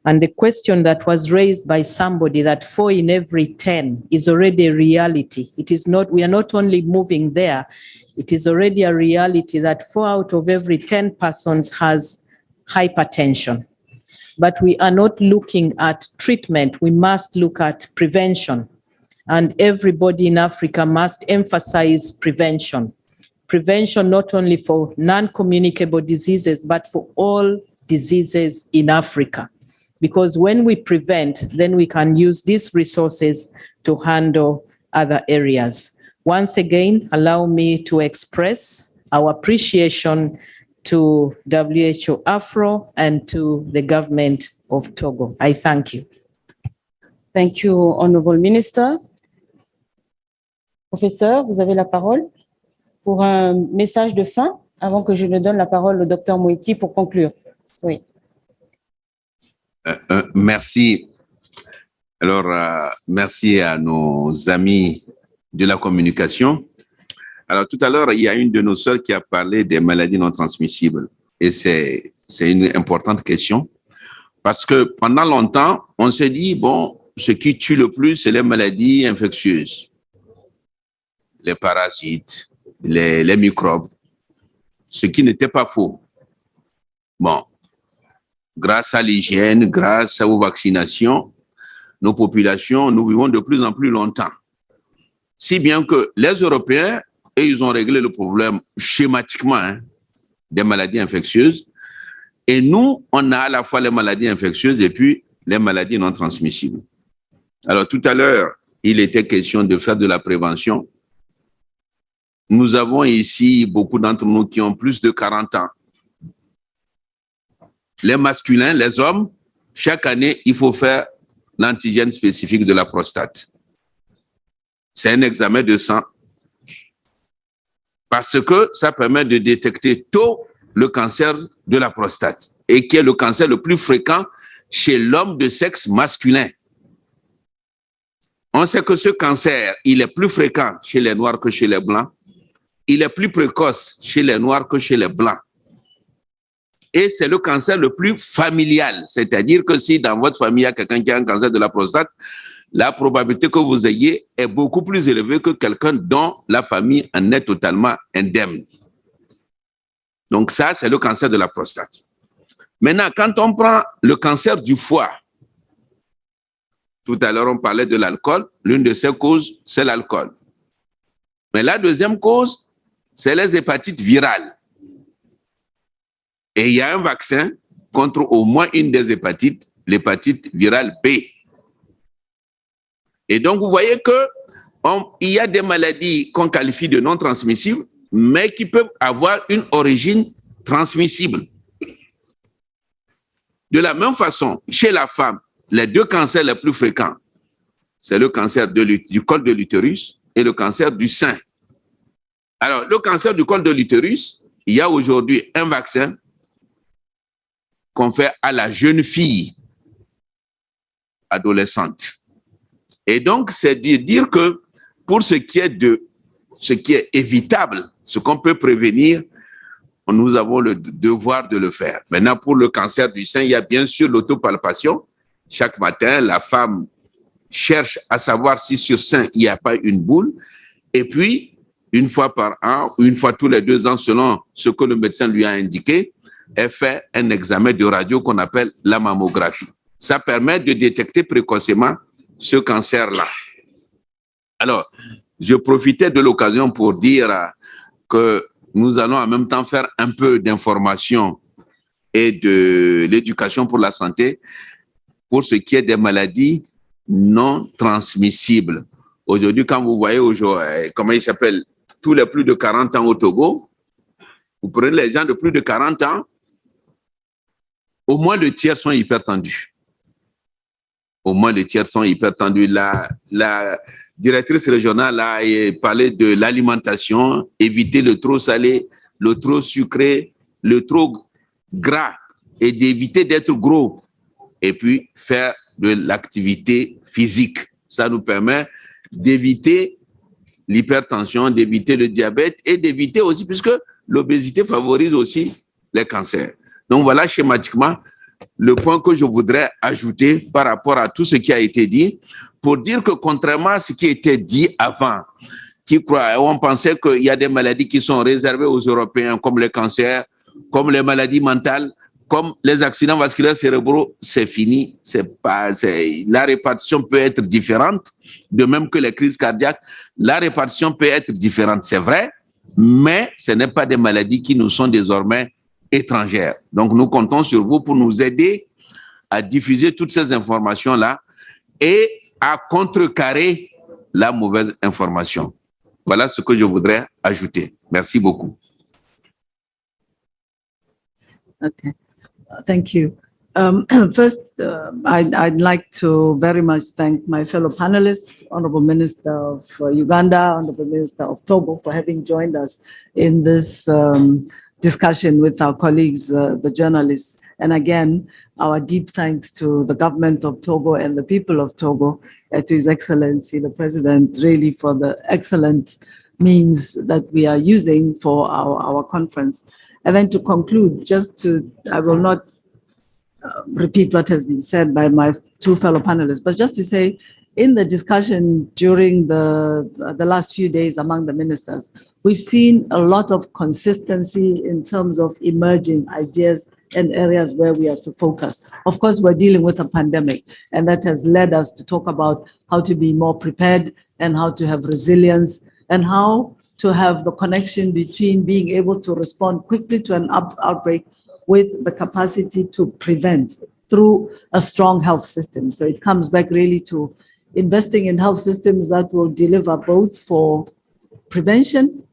And the question that was raised by somebody, that 4 in every 10 is already a reality. It is not, we are not only moving there, it is already a reality that 4 out of every 10 persons has hypertension. But we are not looking at treatment, we must look at prevention. And everybody in Africa must emphasize prevention. Prevention not only for non-communicable diseases, but for all diseases in Africa. Because when we prevent, then we can use these resources to handle other areas. Once again, allow me to express our appreciation to WHO Afro and to the government of Togo. I thank you. Thank you, Honorable Minister. Professeur, vous avez la parole pour un message de fin avant que je ne donne la parole au Dr Moiti pour conclure. Oui. Merci. Alors, merci à nos amis de la communication. Alors, tout à l'heure, il y a une de nos sœurs qui a parlé des maladies non transmissibles. Et c'est une importante question. Parce que pendant longtemps, on s'est dit, bon, ce qui tue le plus, c'est les maladies infectieuses. Les parasites, les microbes. Ce qui n'était pas faux. Bon. Grâce à l'hygiène, grâce aux vaccinations, nos populations, nous vivons de plus en plus longtemps. Si bien que les Européens, et ils ont réglé le problème schématiquement des maladies infectieuses. Et nous, on a à la fois les maladies infectieuses et puis les maladies non transmissibles. Alors tout à l'heure, il était question de faire de la prévention. Nous avons ici beaucoup d'entre nous qui ont plus de 40 ans. Les masculins, les hommes, chaque année, il faut faire l'antigène spécifique de la prostate. C'est un examen de sang. Parce que ça permet de détecter tôt le cancer de la prostate et qui est le cancer le plus fréquent chez l'homme de sexe masculin. On sait que ce cancer, il est plus fréquent chez les noirs que chez les blancs. Il est plus précoce chez les noirs que chez les blancs. Et c'est le cancer le plus familial, c'est-à-dire que si dans votre famille il y a quelqu'un qui a un cancer de la prostate, la probabilité que vous ayez est beaucoup plus élevée que quelqu'un dont la famille en est totalement indemne. Donc ça, c'est le cancer de la prostate. Maintenant, quand on prend le cancer du foie, tout à l'heure on parlait de l'alcool, l'une de ses causes, c'est l'alcool. Mais la deuxième cause, c'est les hépatites virales. Et il y a un vaccin contre au moins une des hépatites, l'hépatite virale B. Et donc, vous voyez qu'il y a des maladies qu'on qualifie de non transmissibles, mais qui peuvent avoir une origine transmissible. De la même façon, chez la femme, les deux cancers les plus fréquents, c'est le cancer du col de l'utérus et le cancer du sein. Alors, le cancer du col de l'utérus, il y a aujourd'hui un vaccin qu'on fait à la jeune fille adolescente. Et donc, c'est de dire que pour ce qui est évitable, ce qu'on peut prévenir, nous avons le devoir de le faire. Maintenant, pour le cancer du sein, il y a bien sûr l'autopalpation. Chaque matin, la femme cherche à savoir si sur sein, il n'y a pas une boule. Et puis, une fois par an, ou une fois tous les 2 ans, selon ce que le médecin lui a indiqué, elle fait un examen de radio qu'on appelle la mammographie. Ça permet de détecter précocement ce cancer-là. Alors, je profitais de l'occasion pour dire que nous allons en même temps faire un peu d'information et de l'éducation pour la santé pour ce qui est des maladies non transmissibles. Aujourd'hui, quand vous voyez comment il s'appelle, tous les plus de 40 ans au Togo, vous prenez les gens de plus de 40 ans, au moins le tiers sont hypertendus. Au moins le tiers sont hypertendus. La directrice régionale a parlé de l'alimentation, éviter le trop salé, le trop sucré, le trop gras et d'éviter d'être gros. Et puis faire de l'activité physique. Ça nous permet d'éviter l'hypertension, d'éviter le diabète et d'éviter aussi, puisque l'obésité favorise aussi les cancers. Donc voilà schématiquement le point que je voudrais ajouter par rapport à tout ce qui a été dit, pour dire que contrairement à ce qui était dit avant, on pensait qu'il y a des maladies qui sont réservées aux Européens, comme les cancers, comme les maladies mentales, comme les accidents vasculaires cérébraux, c'est fini. La répartition peut être différente, de même que les crises cardiaques. La répartition peut être différente, c'est vrai, mais ce n'est pas des maladies qui nous sont désormais étrangères. Donc, nous comptons sur vous pour nous aider à diffuser toutes ces informations-là et à contrecarrer la mauvaise information. Voilà ce que je voudrais ajouter. Merci beaucoup. Okay, thank you. First, I'd like to very much thank my fellow panelists, Honorable Minister of Uganda, Honorable Minister of Togo, for having joined us in this discussion with our colleagues, the journalists. And again, our deep thanks to the government of Togo and the people of Togo, to His Excellency, the President, really for the excellent means that we are using for our conference. And then to conclude, I will not repeat what has been said by my 2 fellow panelists, but just to say, in the discussion during the last few days among the ministers, we've seen a lot of consistency in terms of emerging ideas and areas where we are to focus. Of course, we're dealing with a pandemic, and that has led us to talk about how to be more prepared and how to have resilience and how to have the connection between being able to respond quickly to an outbreak with the capacity to prevent through a strong health system. So it comes back really to investing in health systems that will deliver both for prevention,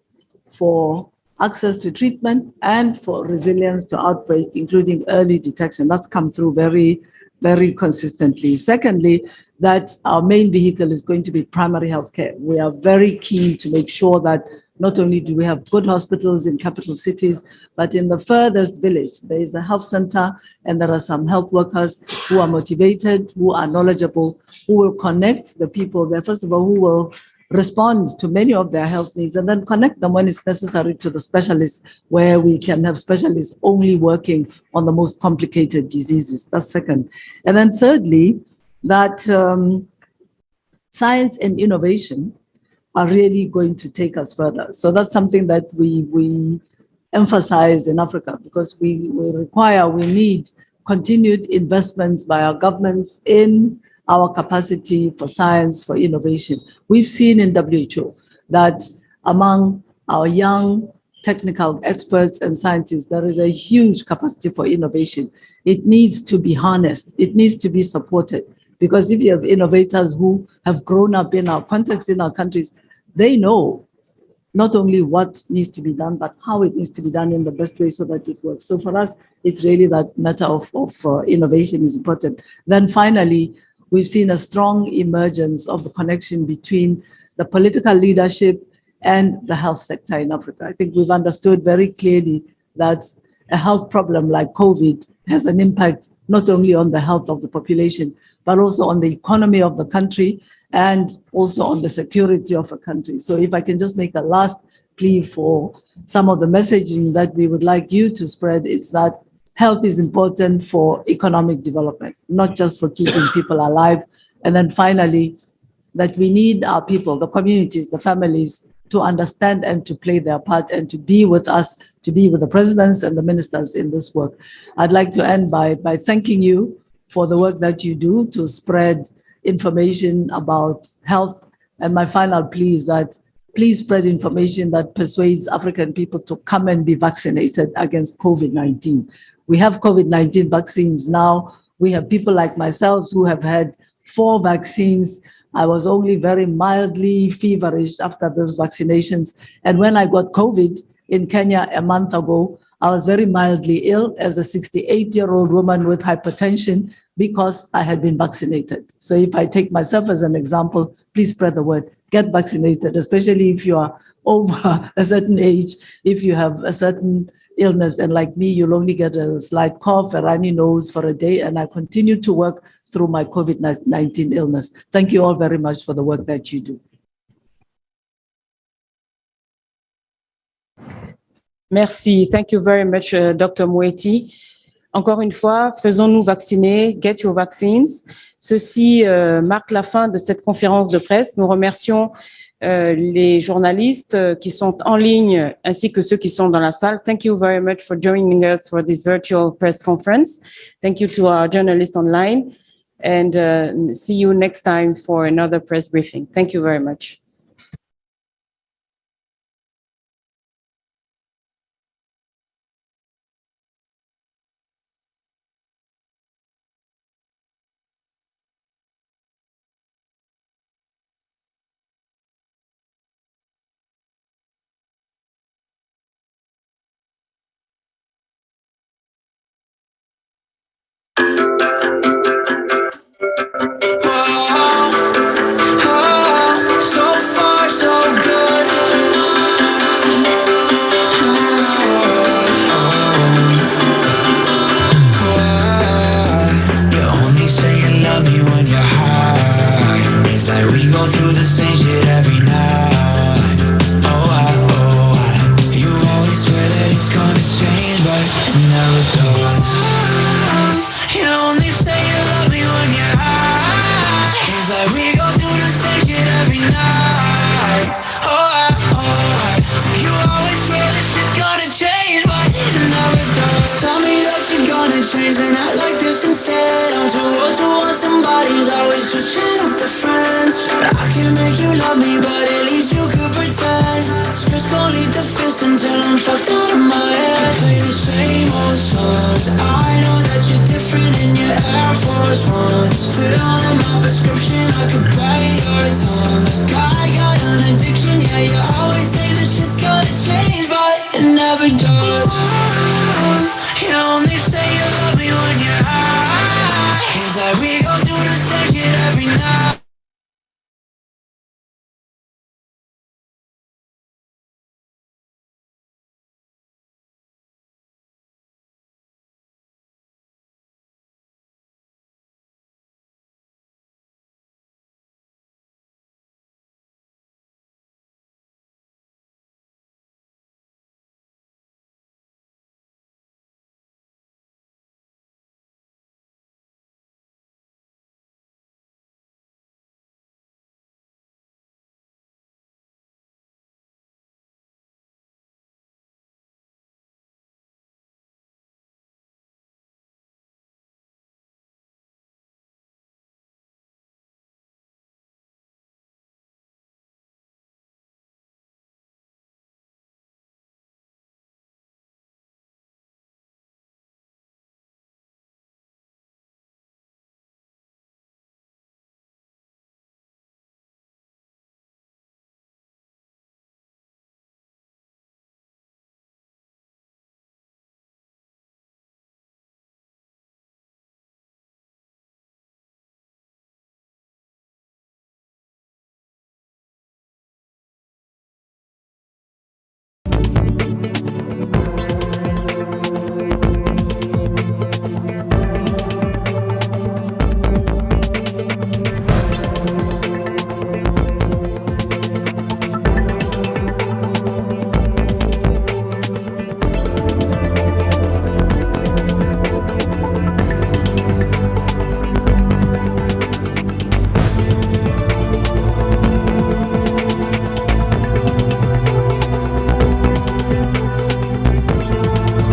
for access to treatment, and for resilience to outbreak, including early detection. That's come through very, very consistently. Secondly, that our main vehicle is going to be primary healthcare. We are very keen to make sure that not only do we have good hospitals in capital cities, but in the furthest village, there is a health center and there are some health workers who are motivated, who are knowledgeable, who will connect the people there, first of all, who will respond to many of their health needs and then connect them when it's necessary to the specialists, where we can have specialists only working on the most complicated diseases. That's second. And then thirdly, that science and innovation are really going to take us further. So that's something that we emphasize in Africa, because we need continued investments by our governments in our capacity for science, for innovation. We've seen in WHO that among our young technical experts and scientists, there is a huge capacity for innovation. It needs to be harnessed. It needs to be supported. Because if you have innovators who have grown up in our context, in our countries, they know not only what needs to be done, but how it needs to be done in the best way so that it works. So for us, it's really that matter of innovation is important. Then finally, we've seen a strong emergence of the connection between the political leadership and the health sector in Africa. I think we've understood very clearly that a health problem like COVID has an impact not only on the health of the population, but also on the economy of the country and also on the security of a country. So if I can just make a last plea for some of the messaging that we would like you to spread is that health is important for economic development, not just for keeping people alive. And then finally, that we need our people, the communities, the families, to understand and to play their part and to be with us, to be with the presidents and the ministers in this work. I'd like to end by thanking you for the work that you do to spread information about health. And my final plea is that please spread information that persuades African people to come and be vaccinated against COVID-19. We have COVID-19 vaccines now. We have people like myself who have had 4 vaccines. I was only very mildly feverish after those vaccinations. And when I got COVID in Kenya a month ago, I was very mildly ill as a 68-year-old woman with hypertension because I had been vaccinated. So if I take myself as an example, please spread the word. Get vaccinated, especially if you are over a certain age, if you have a certain illness. And like me, you'll only get a slight cough, a runny nose for a day. And I continue to work through my COVID-19 illness. Thank you all very much for the work that you do. Merci. Thank you very much, Dr. Moeti. Encore une fois, faisons-nous vacciner. Get your vaccines. Ceci marque la fin de cette conférence de presse. Nous remercions les journalistes qui sont en ligne ainsi que ceux qui sont dans la salle. Thank you very much for joining us for this virtual press conference. Thank you to our journalists online. And see you next time for another press briefing. Thank you very much. Prescription, I could bite your tongue. Guy got an addiction, yeah, you're